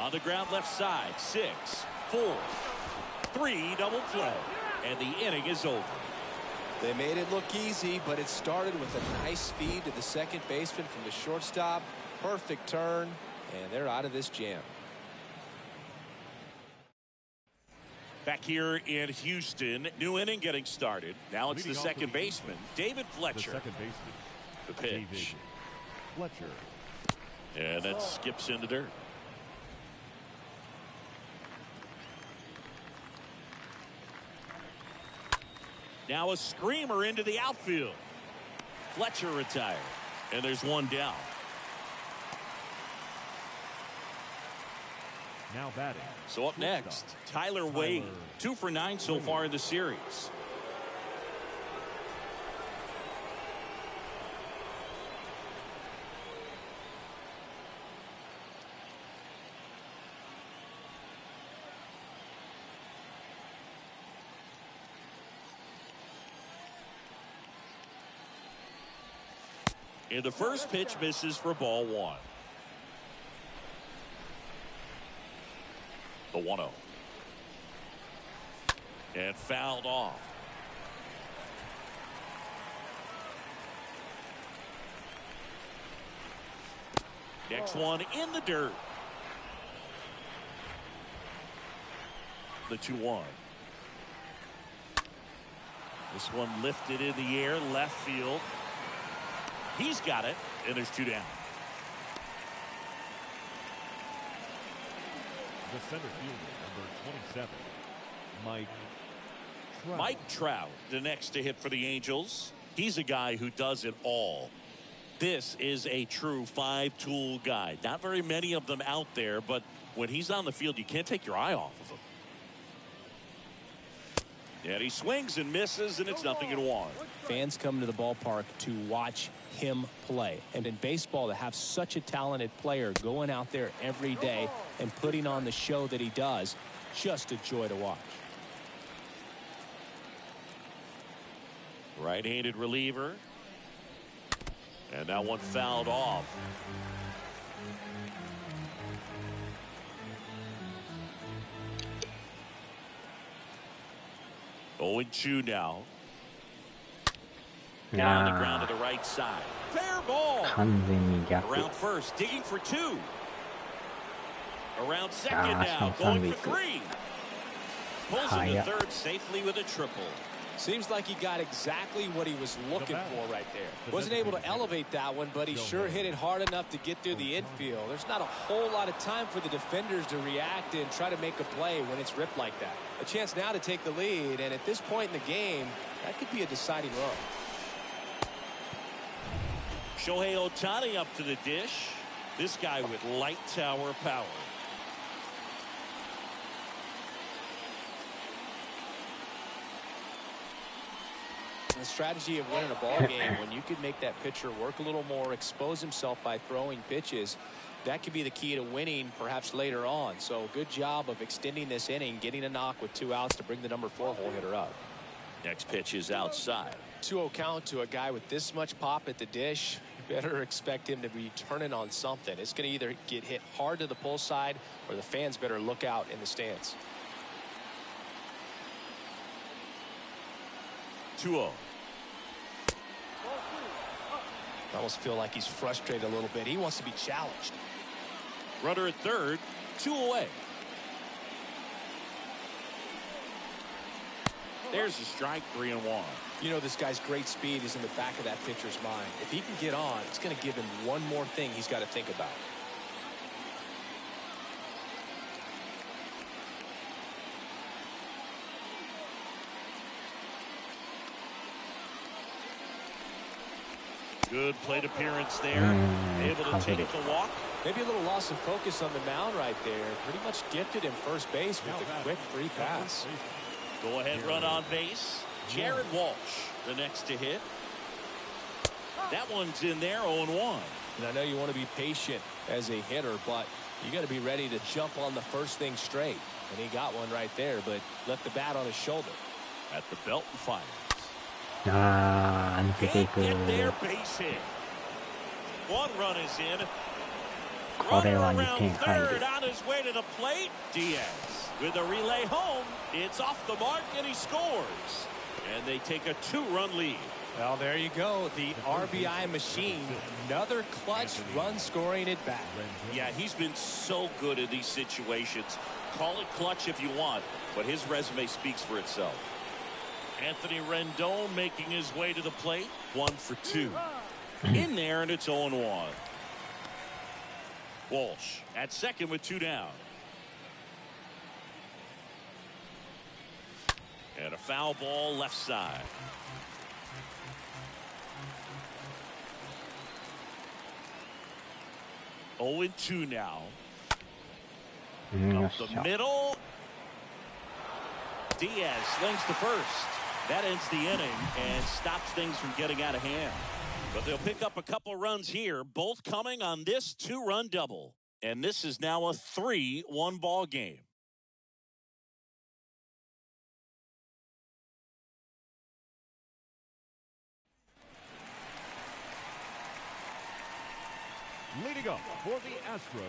A: On the ground left side. 6, 4, 3 double play. And the inning is over.
B: They made it look easy, but it started with a nice feed to the second baseman from the shortstop. Perfect turn, and they're out of this jam.
A: Back here in Houston, new inning getting started. Now it's the second baseman, David Fletcher.
D: The second baseman.
A: The pitch.
D: David Fletcher.
A: And that skips into dirt. Now a screamer into the outfield. Fletcher retired. And there's one down.
D: Now batting.
A: So up next, Tyler Wade. 2 for 9 so far in the series. And the first pitch misses for ball 1. The 1-0. And fouled off. Next one in the dirt. The 2-1. This one lifted in the air, left field. He's got it, and there's 2 down.
D: The center fielder, number 27,
A: Mike Trout, the next to hit for the Angels. He's a guy who does it all. This is a true 5-tool guy. Not very many of them out there, but when he's on the field, you can't take your eye off of him. And he swings and misses, and it's 0-1.
C: Fans come to the ballpark to watch him play. And in baseball, to have such a talented player going out there every day and putting on the show that he does, just a joy to watch.
A: Right-handed reliever. And that one fouled off. Oh, 0-2 now. Down the ground to the right side. Fair ball.
E: 完全に逆。
A: Around first, digging for 2. Around second
E: Ah,
A: now,
E: some
A: going
E: weak.
A: for 3. Pulls into third safely with a triple.
B: Seems like he got exactly what he was looking for right there. Wasn't able to elevate that one, but he sure hit it hard enough to get through the infield. There's not a whole lot of time for the defenders to react and try to make a play when it's ripped like that. A chance now to take the lead, and at this point in the game, that could be a deciding run.
A: Shohei Ohtani up to the dish. This guy with light tower power.
B: The strategy of winning a ball game, when you could make that pitcher work a little more, expose himself by throwing pitches, that could be the key to winning perhaps later on. So good job of extending this inning, getting a knock with 2 outs to bring the number 4 hole hitter up.
A: Next pitch is outside.
B: 2-0 count to a guy with this much pop at the dish. You better expect him to be turning on something. It's going to either get hit hard to the pull side, or the fans better look out in the stands.
A: 2-0.
B: I almost feel like he's frustrated a little bit. He wants to be challenged.
A: Runner at third, 2 away. There's the strike, 3-1.
B: You know, this guy's great speed is in the back of that pitcher's mind. If he can get on, it's going to give him one more thing he's got to think about.
A: Good plate appearance there. Able to take the walk.
B: Maybe a little loss of focus on the mound right there. Pretty much gifted him first base with a quick free pass.
A: Go ahead, run on base. Jared Walsh, the next to hit. That one's in there, 0-1.
B: And I know you want to be patient as a hitter, but you got to be ready to jump on the first thing straight. And he got one right there, but left the bat on his shoulder.
A: At the belt and fires.
E: 抜けていく。
A: Can't get there, base hit. 1 run is in.
E: これは
A: Runner
E: 2
A: around
E: 点入る
A: third on his way to the plate. Diaz with a relay home. It's off the mark and he scores. And they take a 2-run lead.
C: Well, there you go. The RBI machine. Another clutch run scoring at bat.
A: Yeah, he's been so good in these situations. Call it clutch if you want, but his resume speaks for itself. Anthony Rendon making his way to the plate. 1 for 2. In there, and it's 0-1. Walsh at second with 2 down. And a foul ball left side. Oh, 2 now. Up the middle. Diaz slings to first. That ends the inning and stops things from getting out of hand. But they'll pick up a couple runs here, both coming on this 2-run double. And this is now a 3-1 ball game.
D: Leading up for the Astros,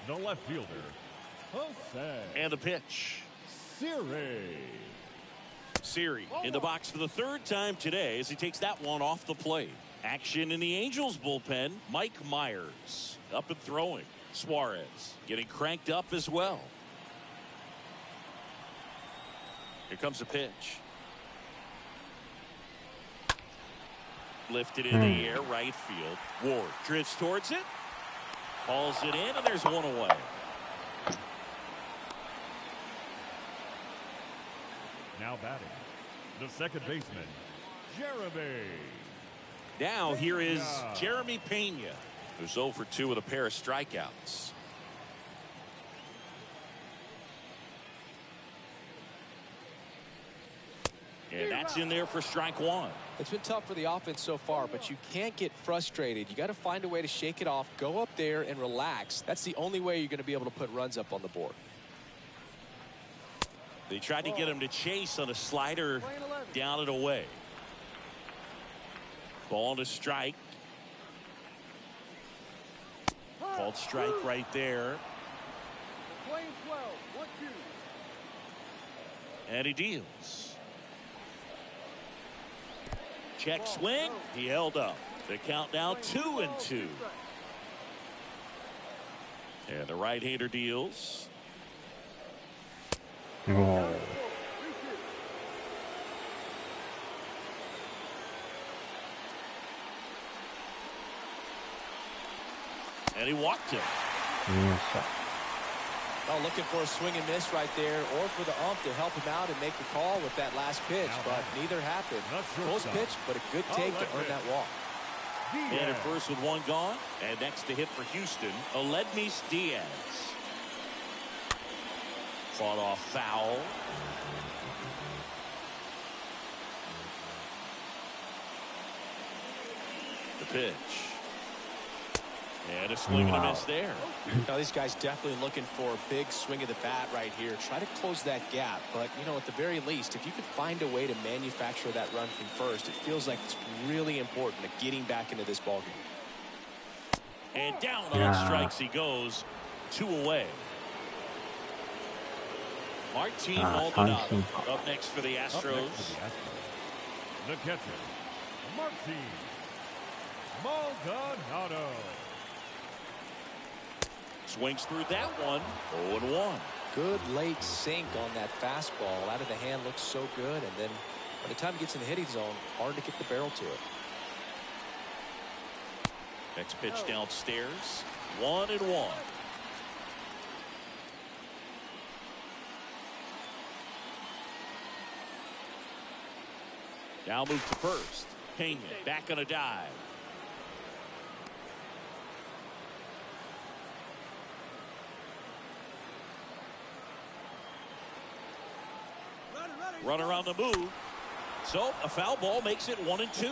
D: the left fielder, Jose.
A: And the pitch. Siri in the box for the 3rd time today as he takes that one off the plate. Action in the Angels bullpen. Mike Myers up and throwing. Suarez getting cranked up as well. Here comes the pitch. Lifted in the air, right field. Ward drifts towards it. Hauls it in, and there's one away.
D: Now batting, the second baseman, Jeremy.
A: Now here is Jeremy Pena, who's 0 for 2 with a pair of strikeouts. And that's in there for strike 1.
C: It's been tough for the offense so far, but you can't get frustrated. You got to find a way to shake it off, go up there and relax. That's the only way you're going to be able to put runs up on the board.
A: They tried to get him to chase on a slider down and away. Ball to strike. Called strike right there.
F: Playing 12, 1-2.
A: And he deals. Check swing. He held up. The count now 2-2. And the right-hander deals.
E: Oh.
A: And he walked him.
C: Well, looking for a swing and miss right there, or for the ump to help him out and make the call with that last pitch, but neither happened. Close pitch, but a good take to earn that walk.
A: And at first with 1 gone, and next to hit for Houston, Aledmys Diaz. Fought off foul. The pitch. And a swing and a miss there.
C: Now these guys definitely looking for a big swing of the bat right here. Try to close that gap. But, you know, at the very least, if you could find a way to manufacture that run from first, it feels like it's really important to getting back into this ballgame.
A: And down on strikes he goes. 2 away. Martin Maldonado up next for the Astros.
D: The catcher, Martin Maldonado.
A: Swings through that one. 0-1.
C: Good late sink on that fastball. Out of the hand looks so good. And then by the time it gets in the hitting zone, hard to get the barrel to it.
A: Next pitch downstairs. 1-1. Now move to first. Pena back on a dive. Runner on the move. So a foul ball makes it 1-2.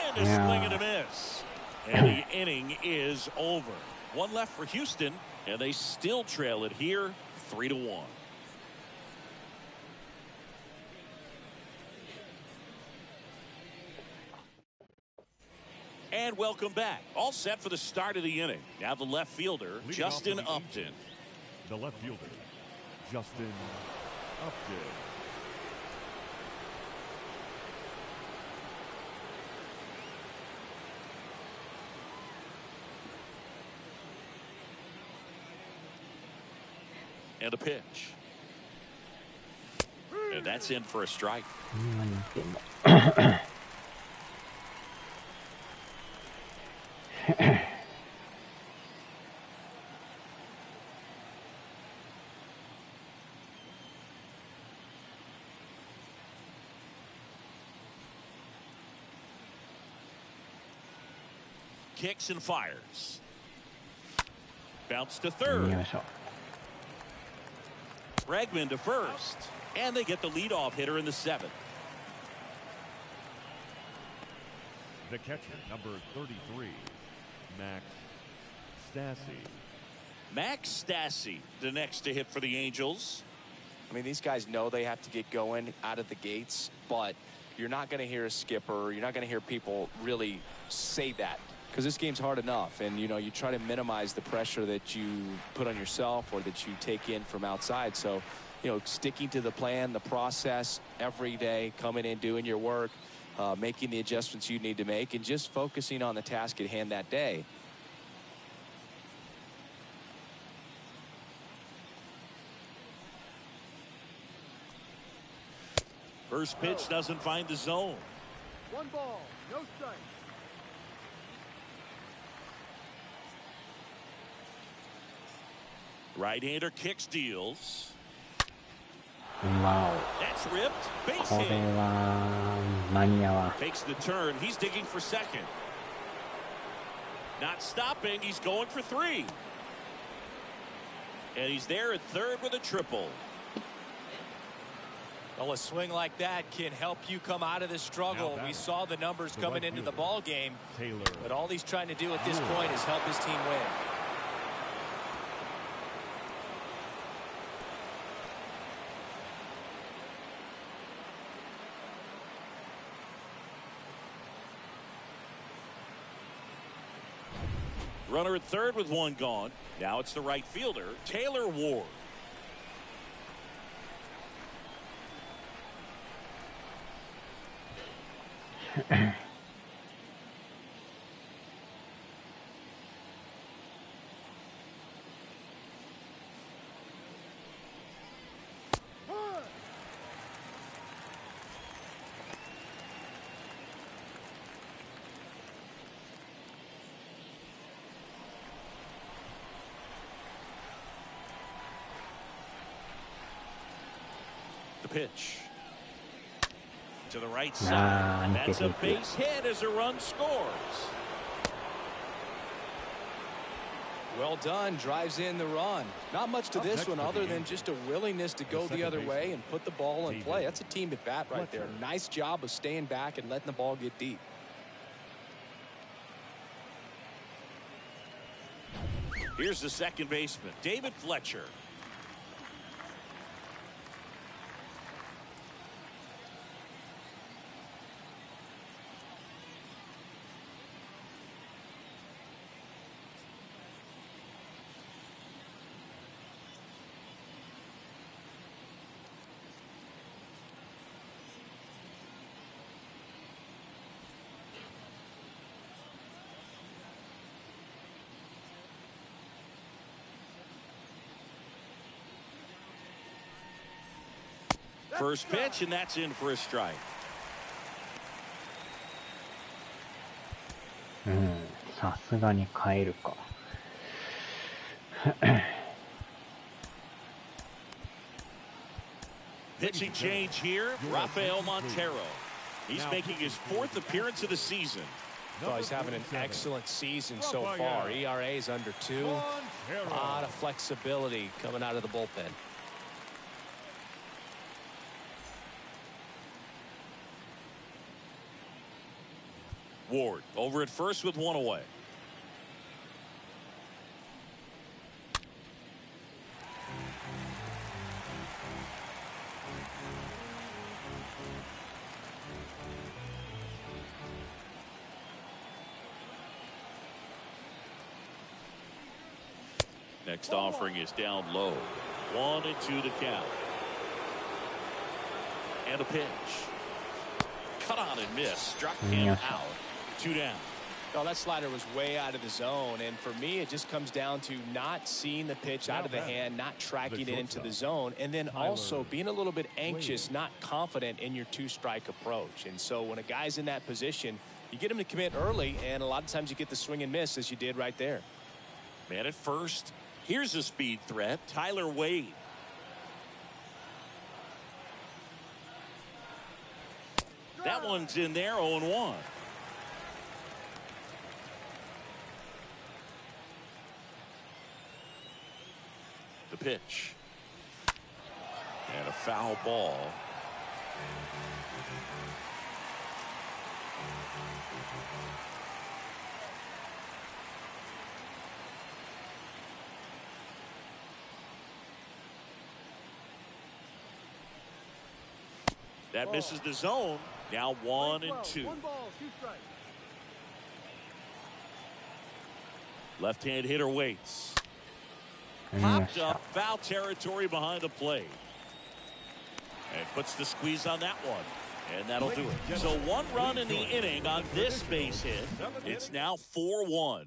A: And a swing and a miss. And the inning is over. 1 left for Houston, and they still trail it here 3-1. And welcome back. All set for the start of the inning. Now the left fielder, Justin Upton.
D: The left fielder, Justin Upton.
A: And a pitch. And that's in for a strike. Kicks and fires. Bounce to third. Bregman to first. And they get the leadoff hitter in the seventh.
D: The catcher, number 33, Max Stassi.
A: Max Stassi, the next to hit for the Angels.
C: I mean, these guys know they have to get going out of the gates, but you're not going to hear a skipper. You're not going to hear people really say that. Because this game's hard enough, and you try to minimize the pressure that you put on yourself or that you take in from outside. So, sticking to the plan, the process every day, coming in, doing your work, making the adjustments you need to make, and just focusing on the task at hand that day.
A: First pitch doesn't find the zone.
F: 1 ball, no strike.
A: Right-hander kicks, deals.
E: Wow.
A: That's ripped. Base
E: これ
A: hit.
E: は間に合わん。
A: Takes the turn. He's digging for second. Not stopping. He's going for 3. And he's there at third with a triple.
C: Well, a swing like that can help you come out of this struggle. We saw the numbers coming into the ball game, but all he's trying to do at this point is help his team win.
A: Runner at third with 1 gone. Now it's the right fielder, Taylor Ward. The pitch to the right side. That's a base hit as a run scores.
B: Well done. Drives in the run. Not much to this one other than just a willingness to go the other way and put the ball in play. That's a team at bat right there. Nice job of staying back and letting the ball get deep.
A: Here's the second baseman, David Fletcher. First pitch, and that's in for a strike.
E: さすがに変えるか。
A: Pitching change here, Rafael Montero. He's making his 4th appearance of the season.
C: Oh, he's having an excellent season so far. ERA is under 2. A lot of flexibility coming out of the bullpen.
A: Ward over at first with 1 away. Next offering is down low. 1-2 to count. And a pitch. Cut on and miss. Struck him out. 2 down.
C: Oh, that slider was way out of the zone, and for me it just comes down to not seeing the pitch out of the hand, not tracking it into the zone, and then also being a little bit anxious, not confident in your 2-strike approach. And so when a guy's in that position, you get him to commit early, and a lot of times you get the swing and miss, as you did right there.
A: Man at first. Here's a speed threat, Tyler Wade. That one's in there, 0-1. The pitch. And a foul ball. That misses the zone. Now 1-2.
F: 1 ball, 2 strikes.
A: Left-hand hitter waits. Popped up, foul territory behind the plate. And puts the squeeze on that one. And that'll do it. So 1 run in the inning on this base hit. It's now 4-1.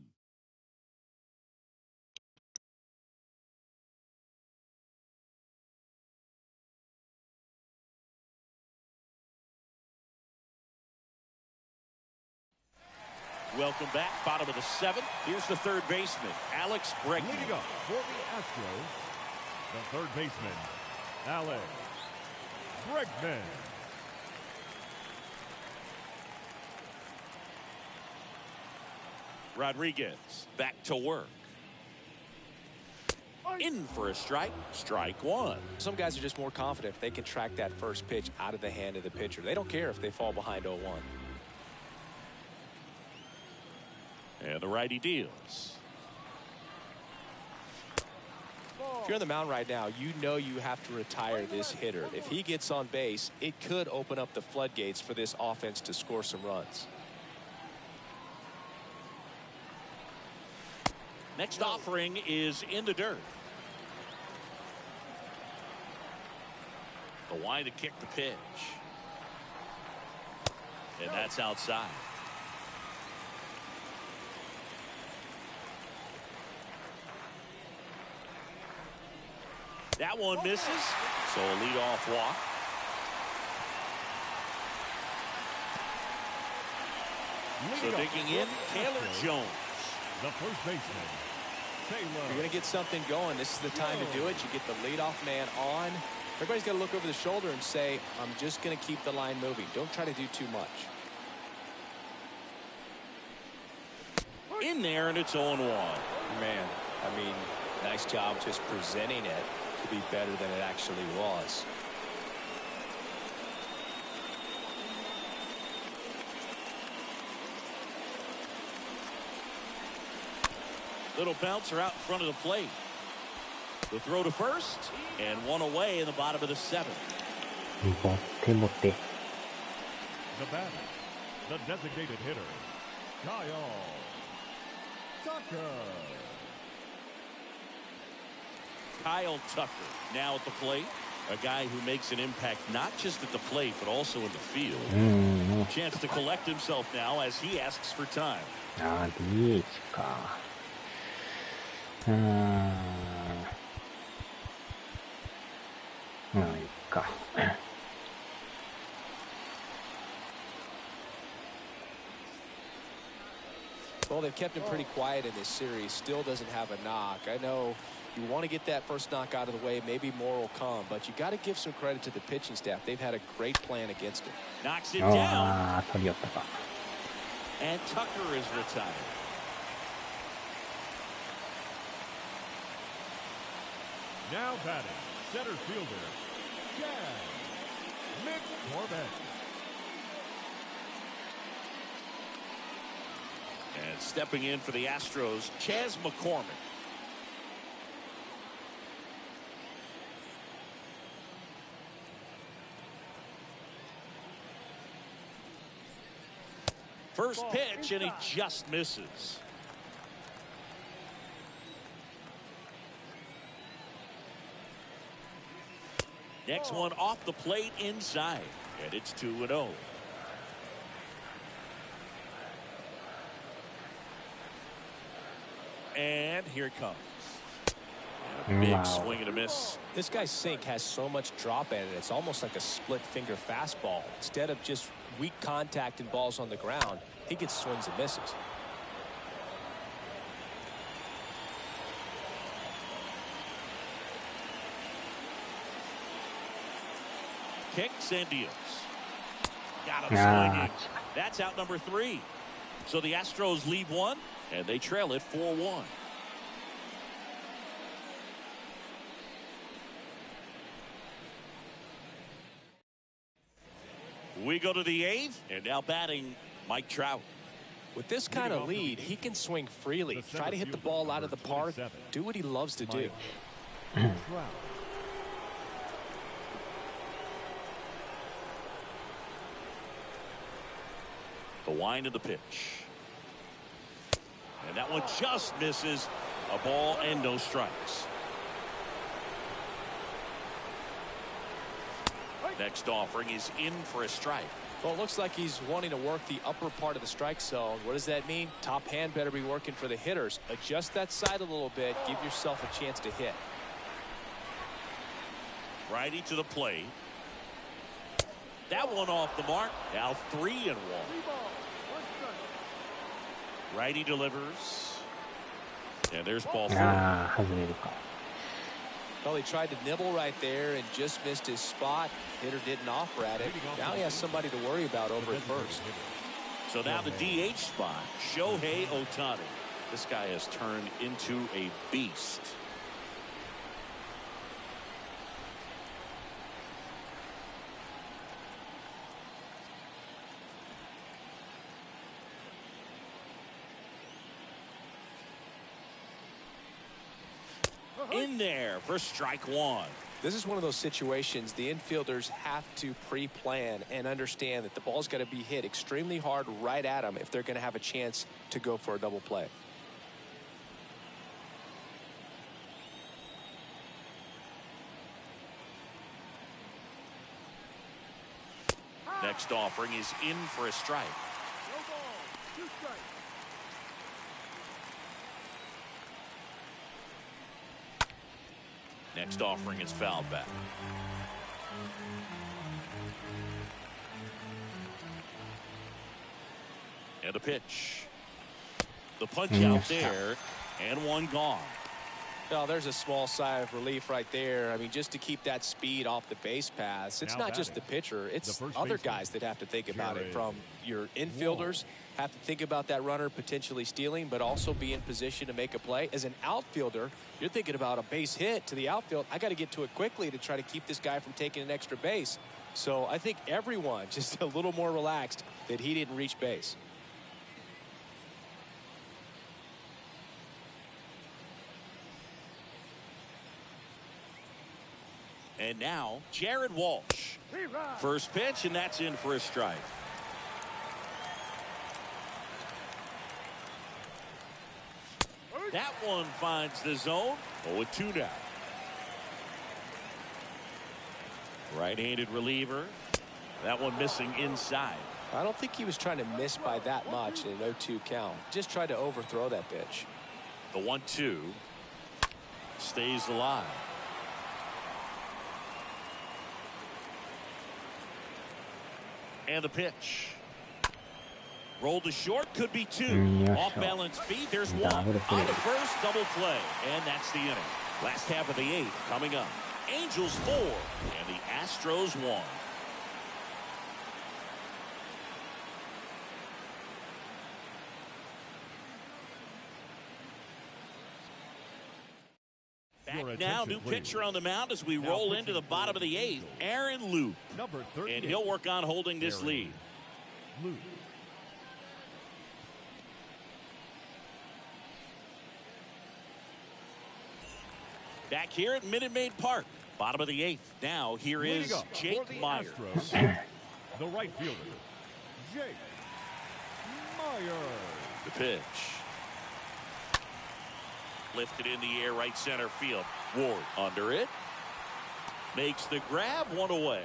A: Welcome back. Bottom of the 7th. Here's the third baseman, Alex Bregman.
D: Leading up for the Astros, the third baseman, Alex Bregman.
A: Rodriguez back to work. In for a strike. Strike 1.
C: Some guys are just more confident if they can track that first pitch out of the hand of the pitcher. They don't care if they fall behind 0-1.
A: And the righty deals.
C: If you're on the mound right now, you know you have to retire this hitter. If he gets on base, it could open up the floodgates for this offense to score some runs.
A: Next offering is in the dirt. The wind to kick the pitch. And that's outside. That one misses, so a leadoff walk. So digging in, Taylor Jones.
D: The first baseman, Taylor.
C: If you're going to get something going, this is the time to do it. You get the leadoff man on. Everybody's got to look over the shoulder and say, I'm just going to keep the line moving. Don't try to do too much.
A: In there, and it's 0-1.
C: Man, I mean, nice job just presenting it to be better than it actually was.
A: Little bouncer out in front of the plate. The throw to first, and one away in the bottom of the 7th.
D: The batter, the designated hitter, Kyle Tucker.
A: Kyle Tucker now at the plate. A guy who makes an impact not just at the plate, but also in the field. Chance to collect himself now as he asks for time.
E: DH か。まあいいか。
C: Well, they've kept him pretty quiet in this series. Still doesn't have a knock. I know you want to get that first knock out of the way. Maybe more will come, but you got to give some credit to the pitching staff. They've had a great plan against him.
A: Knocks it down.
E: 取り寄ったか。
A: And Tucker is retired.
D: Now batting, center fielder, Mick Corbett.
A: And stepping in for the Astros, Chas McCormick. First pitch, and he just misses. Next one off the plate inside. And it's 2-0. And here it comes. And a big swing and a miss.
C: This guy's sink has so much drop in it. It's almost like a split finger fastball. Instead of just weak contact and balls on the ground, he gets swings and misses.
A: Kicks and deals. Got him swinging. That's out number 3. So the Astros lead 1, and they trail it 4-1. We go to the 8th, and now batting Mike Trout.
C: With this kind of lead, he can swing freely, try to hit the ball out of the park, do what he loves to do.
A: The wind of the pitch. And that one just misses. A ball and no strikes. Next offering is in for a strike.
C: Well, it looks like he's wanting to work the upper part of the strike zone. What does that mean? Top hand better be working for the hitters. Adjust that side a little bit. Give yourself a chance to hit.
A: Righty to the plate. That one off the mark. Now 3-1. Righty delivers. And there's ball 4.
E: 外れるか。
C: Well, he tried to nibble right there and just missed his spot. Hitter didn't offer at it. Now he has somebody to worry about over at first.
A: So now the DH spot, Shohei Ohtani. This guy has turned into a beast. In there for strike 1.
C: This is one of those situations the infielders have to pre-plan and understand that the ball's got to be hit extremely hard right at them if they're going to have a chance to go for a double play.
A: Next offering is in for a strike.
F: No ball, 2 strikes.
A: Next offering is fouled back. And a pitch. The punch out there, and one gone.
C: Well, there's a small sigh of relief right there. I mean, just to keep that speed off the base paths. It's not just the pitcher. It's other guys that have to think about it. From your infielders have to think about that runner potentially stealing, but also be in position to make a play. As an outfielder, you're thinking about a base hit to the outfield. I got to get to it quickly to try to keep this guy from taking an extra base. So I think everyone just a little more relaxed that he didn't reach base.
A: And now, Jared Walsh. First pitch, and that's in for a strike. That one finds the zone. 0-2 now. Right-handed reliever. That one missing inside.
C: I don't think he was trying to miss by that much in an 0-2 count. Just tried to overthrow that pitch.
A: The 1-2 stays alive. And the pitch. Rolled to short, could be 2. Off balance feet, there's 1. On the first, double play. And that's the inning. Last half of the 8th coming up. Angels 4 and the Astros 1. Back now, new pitcher on the mound as we roll into the bottom of the 8th. Aaron Luke. And he'll work on holding this lead. Back here at Minute Maid Park. Bottom of the 8th. Now, here is Jake Myers.
D: The right fielder, Jake Myers.
A: The pitch. Lifted in the air, right center field. Ward under it. Makes the grab, one away.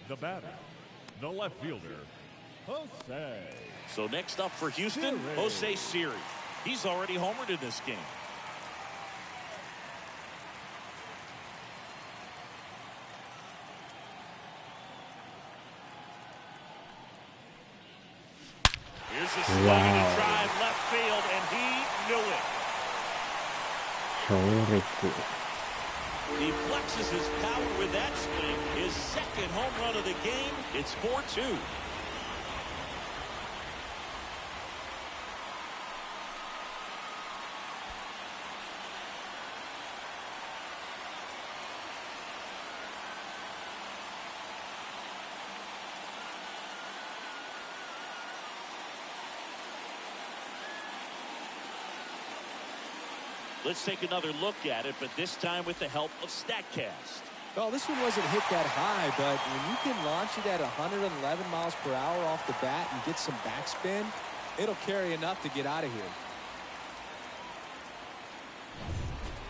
D: The batter, the left fielder, Jose.
A: So next up for Houston,
D: Siri.
A: Jose Siri. He's already homered in this game. Here's a swing and a drive left field, and he knew it.
E: 強烈。
A: He flexes his power with that swing. His second home run of the game. It's 4-2. Let's take another look at it, but this time with the help of StatCast.
B: Well, this one wasn't hit that high, but when you can launch it at 111 miles per hour off the bat and get some backspin, it'll carry enough to get out of here.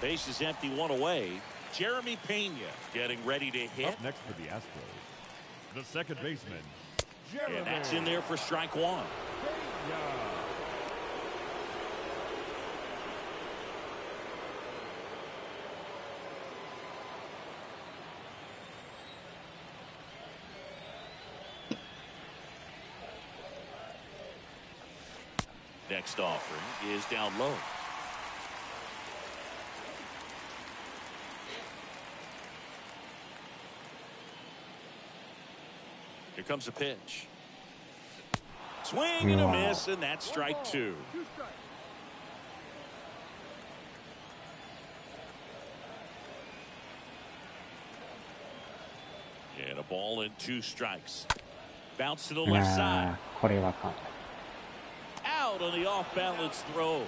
A: Base is empty, one away. Jeremy Pena getting ready to hit.
D: Up next for the Astros, the second baseman, Jeremy.
A: And that's in there for strike one.
D: Pena.
A: Next offering is down low. Here comes a pitch. Swing and a miss, and that's strike two.
F: 2 strikes.
A: And a ball and 2 strikes. Bounce to the
E: い
A: left
E: や
A: side.
E: ー、これはかん。
A: Out on the off-balance throw.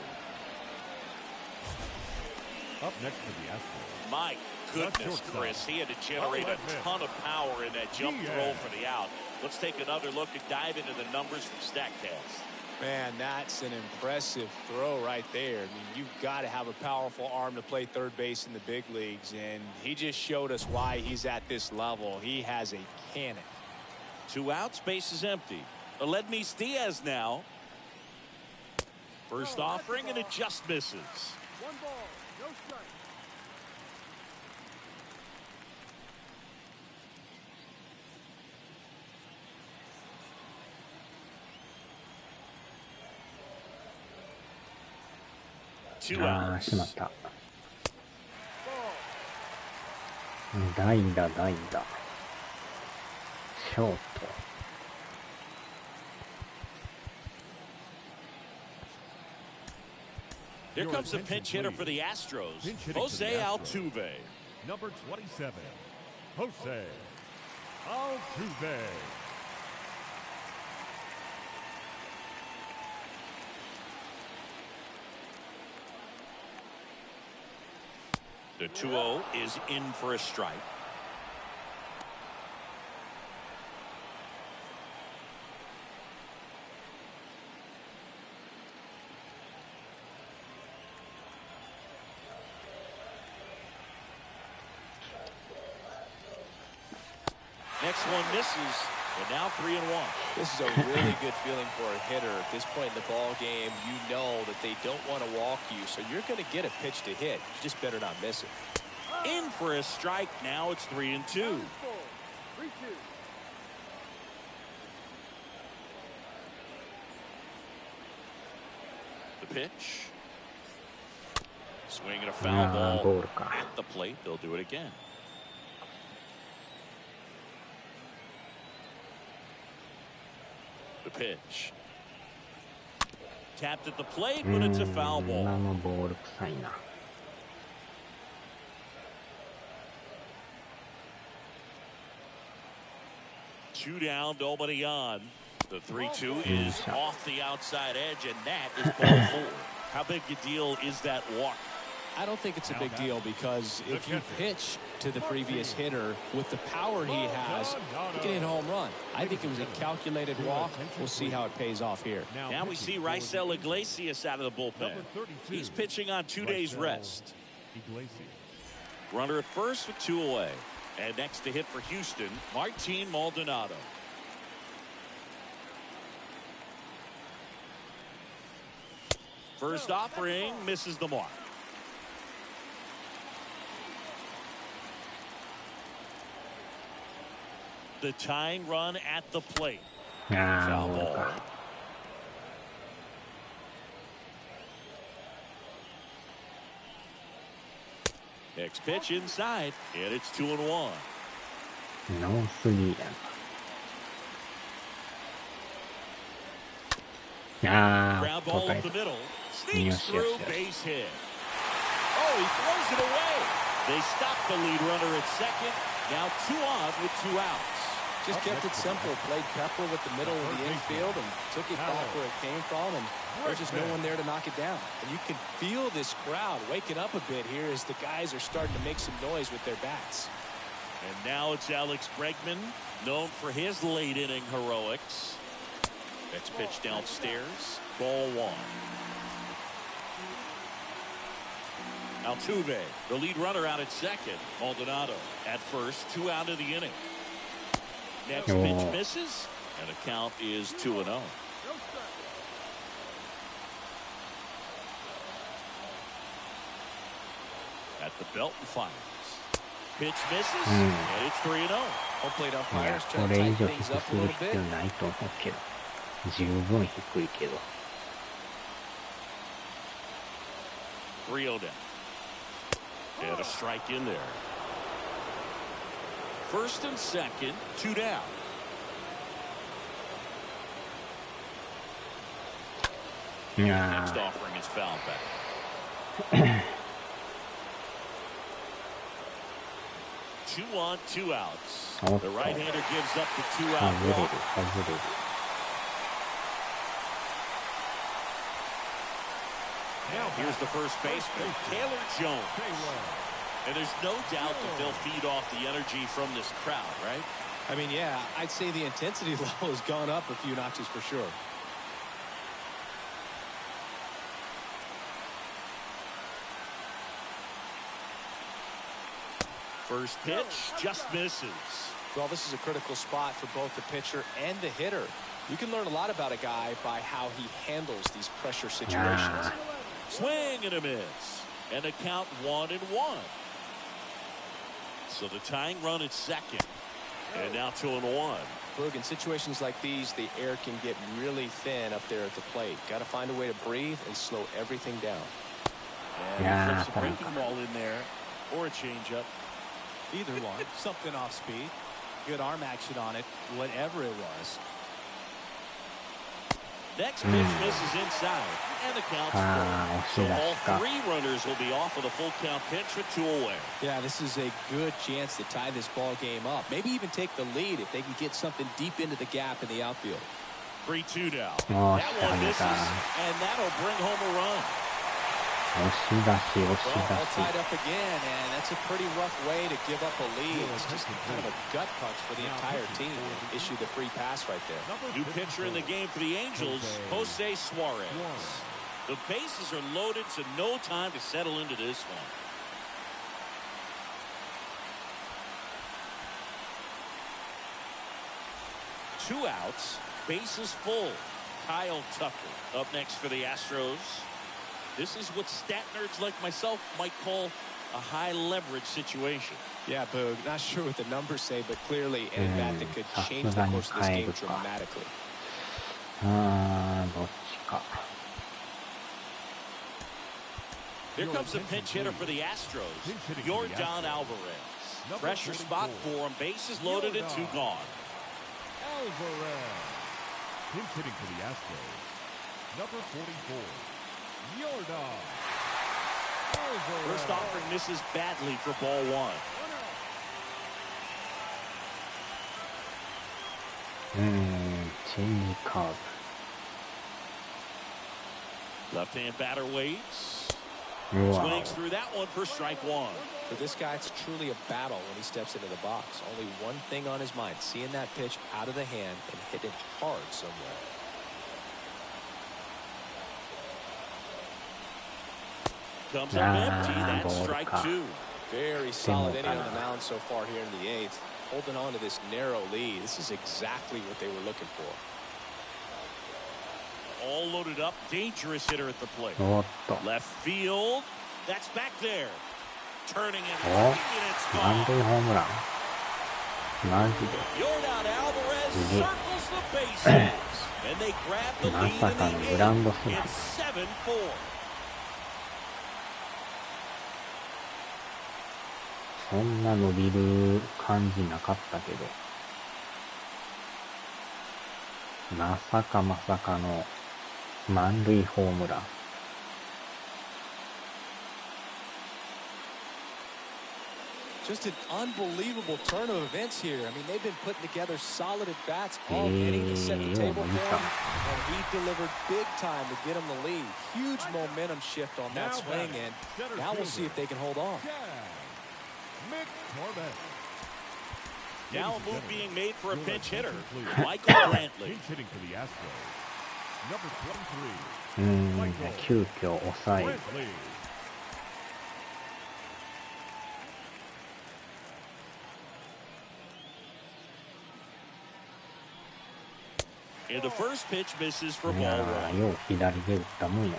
D: Up next for the Astros,
A: My goodness, Chris, he had to generate a ton of power in that jump throw for the out. Let's take another look and dive into the numbers from StatCast.
C: Man, that's an impressive throw right there. I mean, you've got to have a powerful arm to play third base in the big leagues, and he just showed us why he's at this level. He has a cannon.
A: 2 outs, base is empty. Aledmys Diaz now. First offering, and it just misses.
F: 1 ball, no strike.
A: Two
E: ああ、
A: outs.
E: しまった。
F: Ball.
E: 代打、代打。ショート。
A: Here comes a pinch hitter for the Astros, Jose Altuve.
D: number 27, Jose Altuve.
A: The 2-0 is in for a strike. Next one misses, and now 3-1.
C: This is a really good feeling for a hitter. At this point in the ball game, you know that they don't want to walk you, so you're going to get a pitch to hit. You just better not miss it.
A: In for a strike. Now it's 3-2.
F: 3-2.
A: The pitch. Swing and a
E: あ
A: foul
E: あ、
A: ball
E: ボールか。
A: at the plate. They'll do it again. The pitch. Tapped at the plate, but it's a foul
E: 今
A: ball.
E: のボール臭いな。
A: 2 down, nobody on. The 3-2 is off the outside edge, and that is ball 4. How big a deal is that walk?
C: I don't think it's a big deal because if you pitch to the previous hitter with the power he has, you can hit a home run. I think it was a calculated walk. We'll see how it pays off here.
A: Now we see Raisel Iglesias out of the bullpen. He's pitching on 2 days rest. Runner at first with 2 away. And next to hit for Houston, Martin Maldonado. First offering misses the mark. The tying run at the plate. Foul ball. Next pitch inside, and it's 2-1.
E: No 3
A: Ground ball up the middle. Sneaks through, base hit. Oh, he throws it away. They stop the lead runner at second. Now 2 on with 2 outs.
B: Just kept it simple. Played Pepper with the middle of the infield and took it back where it came from, and there's just no one there to knock it down.
C: And you can feel this crowd waking up a bit here as the guys are starting to make some noise with their bats.
A: And now it's Alex Bregman, known for his late inning heroics. Next pitch downstairs, ball 1. Altuve, the lead runner out at second. Maldonado at first, 2 out of the inning. Next pitch misses, and the count is 2-0. At the belt and fires. Pitch misses, and it's 3-0.
C: Home plate
E: いや
C: umpires
E: こ
C: trying
E: れ
C: to
E: 以
C: tighten
E: 上
C: things
E: 低く
C: up
E: す
C: a
E: る
C: little
E: 必
C: bit.
E: 要ないと思うけど十分低いけど
A: 3-0 down. And a strike in there. First and second, 2 down. Next offering is foul back. 2 on, 2 outs. The right-hander gives up the 2-out
E: 外れる
A: walk.
E: 外れる
A: Now here's the first baseman, Taylor Jones. And there's no doubt that they'll feed off the energy from this crowd, right?
C: I mean, yeah, I'd say the intensity level has gone up a few notches for sure.
A: First pitch just misses.
C: Well, this is a critical spot for both the pitcher and the hitter. You can learn a lot about a guy by how he handles these pressure situations.
A: Swing and a miss. And a count 1-1. So the tying run at second. And now 2-1.
C: Look, in situations like these, the air can get really thin up there at the plate. Got to find a way to breathe and slow everything down.
A: And he flips a breaking ball in there, or a changeup.
B: Either one. Something off speed. Good arm action on it, whatever it was.
A: Next pitch misses inside, and the count's full. So all 3 runners will be off with a full count pitch with 2 away.
B: Yeah, this is a good chance to tie this ball game up. Maybe even take the lead if they can get something deep into the gap in the outfield.
A: 3-2 now.
E: Oh,
A: That one misses, and that'll bring home a run.
E: 押し出し押し
B: Well, all
E: 出し
B: tied up again, and that's a pretty rough way to give up a lead. It's just kind of a gut punch for the entire team.
C: Issue the free pass right there.
A: New pitcher in the game for the Angels, Jose Suarez. The bases are loaded, so no time to settle into this one. Two outs, bases full. Kyle Tucker up next for the Astros. This is what stat nerds like myself might call a high leverage situation.
C: Yeah, Boog, not sure what the numbers say, but clearly an at-bat that could change the course of this game dramatically.
E: どっちか
A: Here comes a pinch hitter for the Astros, Yordan Alvarez. Pressure spot for him, bases loaded and 2 gone.
D: Alvarez. Pinch hitting for the Astros. Number 44, Yordan Alvarez.
A: First offering misses badly for ball 1.
E: チェンジカーブ
A: Left-hand batter waits. Swings through that one for strike one.
C: For this guy, it's truly a battle when he steps into the box. Only one thing on his mind, seeing that pitch out of the hand and hit it hard somewhere.
A: Comes up empty. That's strike two.
C: Very solid inning on the mound so far here in the eighth. Holding on to this narrow lead. This is exactly what they were looking for.
A: All loaded up. Dangerous hitter at the plate. Left field. That's back there. Turning and looking, and it's gone. Yordan Alvarez circles the bases. And they grab the lead in the eighth. It's 7-4.
E: そんな伸びる感じなかったけど、まさかまさかの満塁ホームラン。
B: Just an unbelievable turn of events here. I mean, they've been putting together solid at bats all inning to set the table for him, and he delivered big time to get him the lead. Huge momentum shift on that swing, and now we'll see if they can hold on.
A: Now a move being made for a pinch hitter, Michael Brantley.
D: Pinch hitting for the Astros. Number 23.
E: 急遽抑え。
A: And the first pitch misses for
E: い
A: ball
E: や
A: one.
E: ー、よう左で打ったもんやな。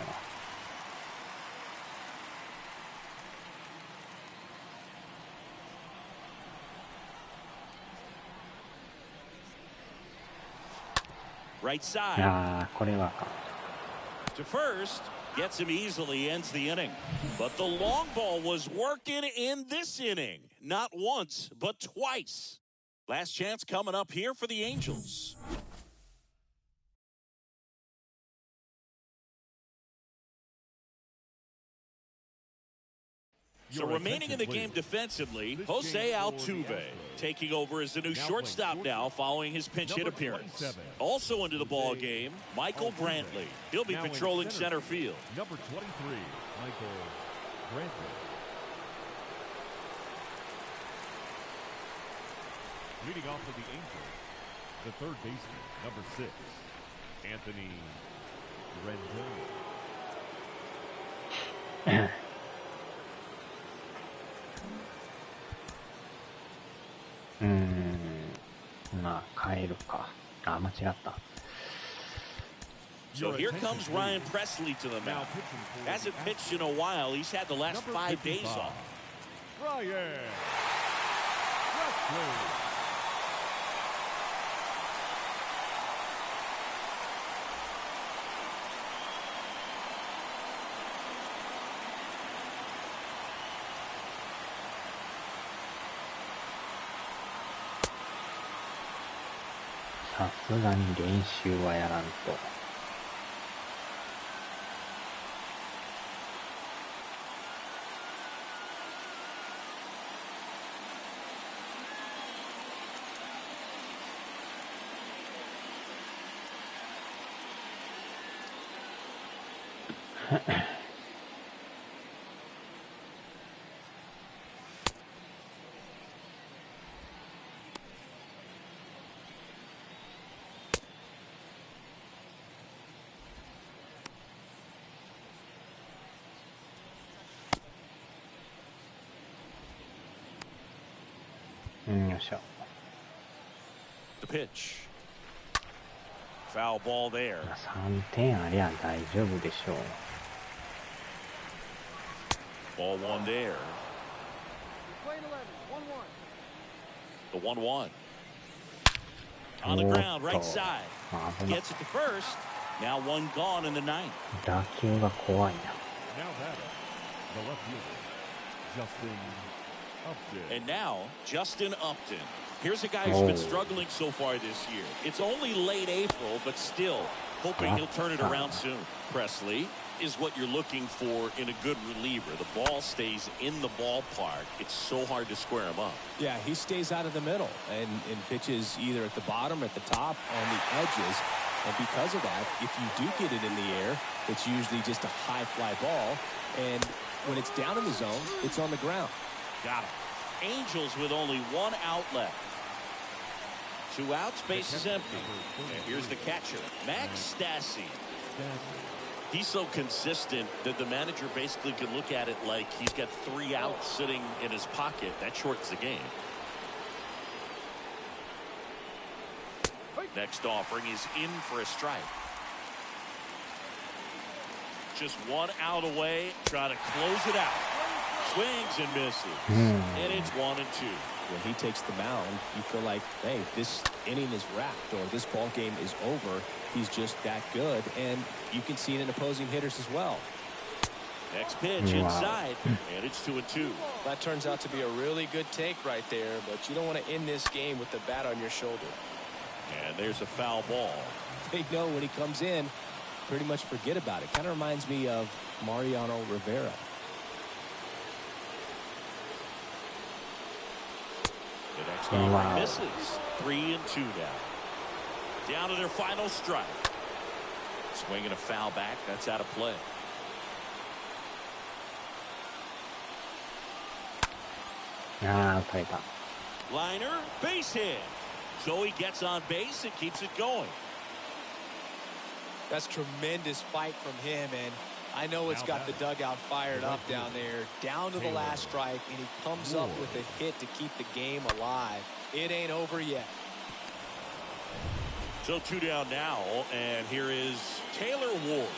A: Right
E: い
A: side
E: やー、これはあかん。
A: to first. Gets him easily, ends the inning. But the long ball was working in this inning. Not once, but twice. Last chance coming up here for the Angels. So remaining in the game defensively, Jose Altuve taking over as the new shortstop now following his pinch hit appearance. Also into the ball game, Michael Brantley. He'll be patrolling center field.
D: Number 23, Michael Brantley. Leading off for the Angels, the third baseman, number 6, Anthony Rendon. まあ変えるか。あ、間違った。
A: So here comes Ryan Presley to the mound. Hasn't pitched in a while. He's had the last 5 days off.
D: Ryan Presley.
E: さすがに練習はやらんと。よいしょ。
A: The pitch. Foul ball there.
E: 3点ありゃ大丈夫でしょう。
A: Ball one there.
F: Playing 11, 1-1.
A: The 1-1. On the ground, right side. Gets it to first. Now one gone in the ninth.
E: 打球が怖いな。
D: Now batting, the left fielder, Justin Upton.
A: And now, Justin Upton. Here's a guy who's been struggling so far this year. It's only late April, but still hoping he'll turn it around soon. Presley is what you're looking for in a good reliever. The ball stays in the ballpark. It's so hard to square him up.
B: Yeah, he stays out of the middle and pitches either at the bottom or at the top on the edges. And because of that, if you do get it in the air, it's usually just a high fly ball. And when it's down in the zone, it's on the ground.
A: Got it. Angels with only one out left. 2 outs, base is empty. And here's the catcher, Max Stassi. He's so consistent that the manager basically could look at it like he's got 3 outs sitting in his pocket. That shortens the game. Next offering is in for a strike. Just 1 out away, trying to close it out. Swings and misses. And it's 1-2.
B: When he takes the mound, you feel like, hey, this inning is wrapped or this ball game is over. He's just that good, and you can see it in opposing hitters as well.
A: Next pitch inside, and it's 2-2.
C: That turns out to be a really good take right there, but you don't want to end this game with the bat on your shoulder.
A: And there's a foul ball.
B: They know when he comes in, pretty much forget about it. Kind of reminds me of Mariano Rivera.
A: The next offering misses. 3-2 now. Down to their final strike. Swinging a foul back. That's out of play. Liner, base hit. So he gets on base and keeps it going.
B: That's tremendous fight from him, and I know it's got the dugout fired up down there, down to the last strike, and he comes up with a hit to keep the game alive. It ain't over yet.
A: So 2 down now, and here is Taylor Ward.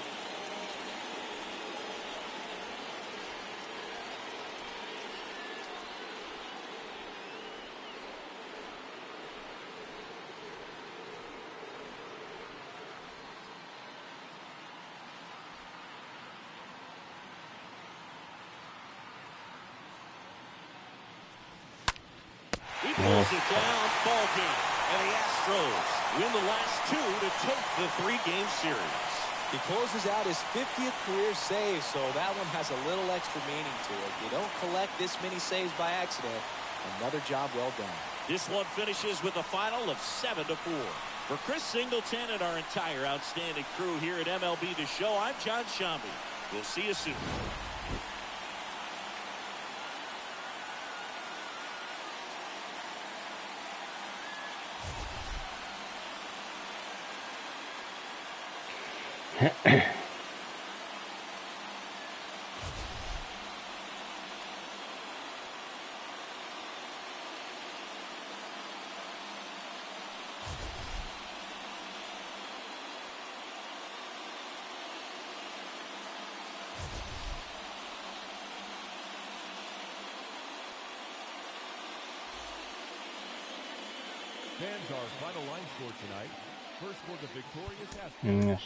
A: He pulls it down, ball game. And the Astros win the last 2 to take the 3-game series.
B: He closes out his 50th career save, so that one has a little extra meaning to it. You don't collect this many saves by accident. Another job well done.
A: This one finishes with a final of 7-4. For Chris Singleton and our entire outstanding crew here at MLB The Show, I'm John Shambi. We'll see you soon.
D: Fans, our final line score tonight. First for the victorious Astros.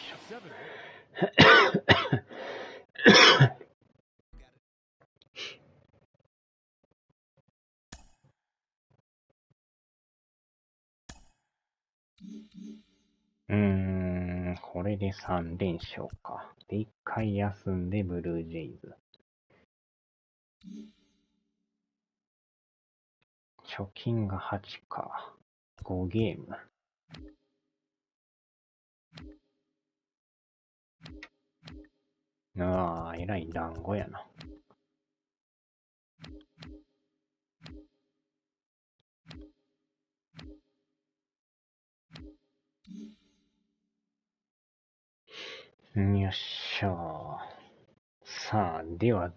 E: これで3連勝か。で、1回休んでブルージェイズ。貯金が8か。5ゲーム。ああ、えらい団子やな。よっしゃー。さあ、では。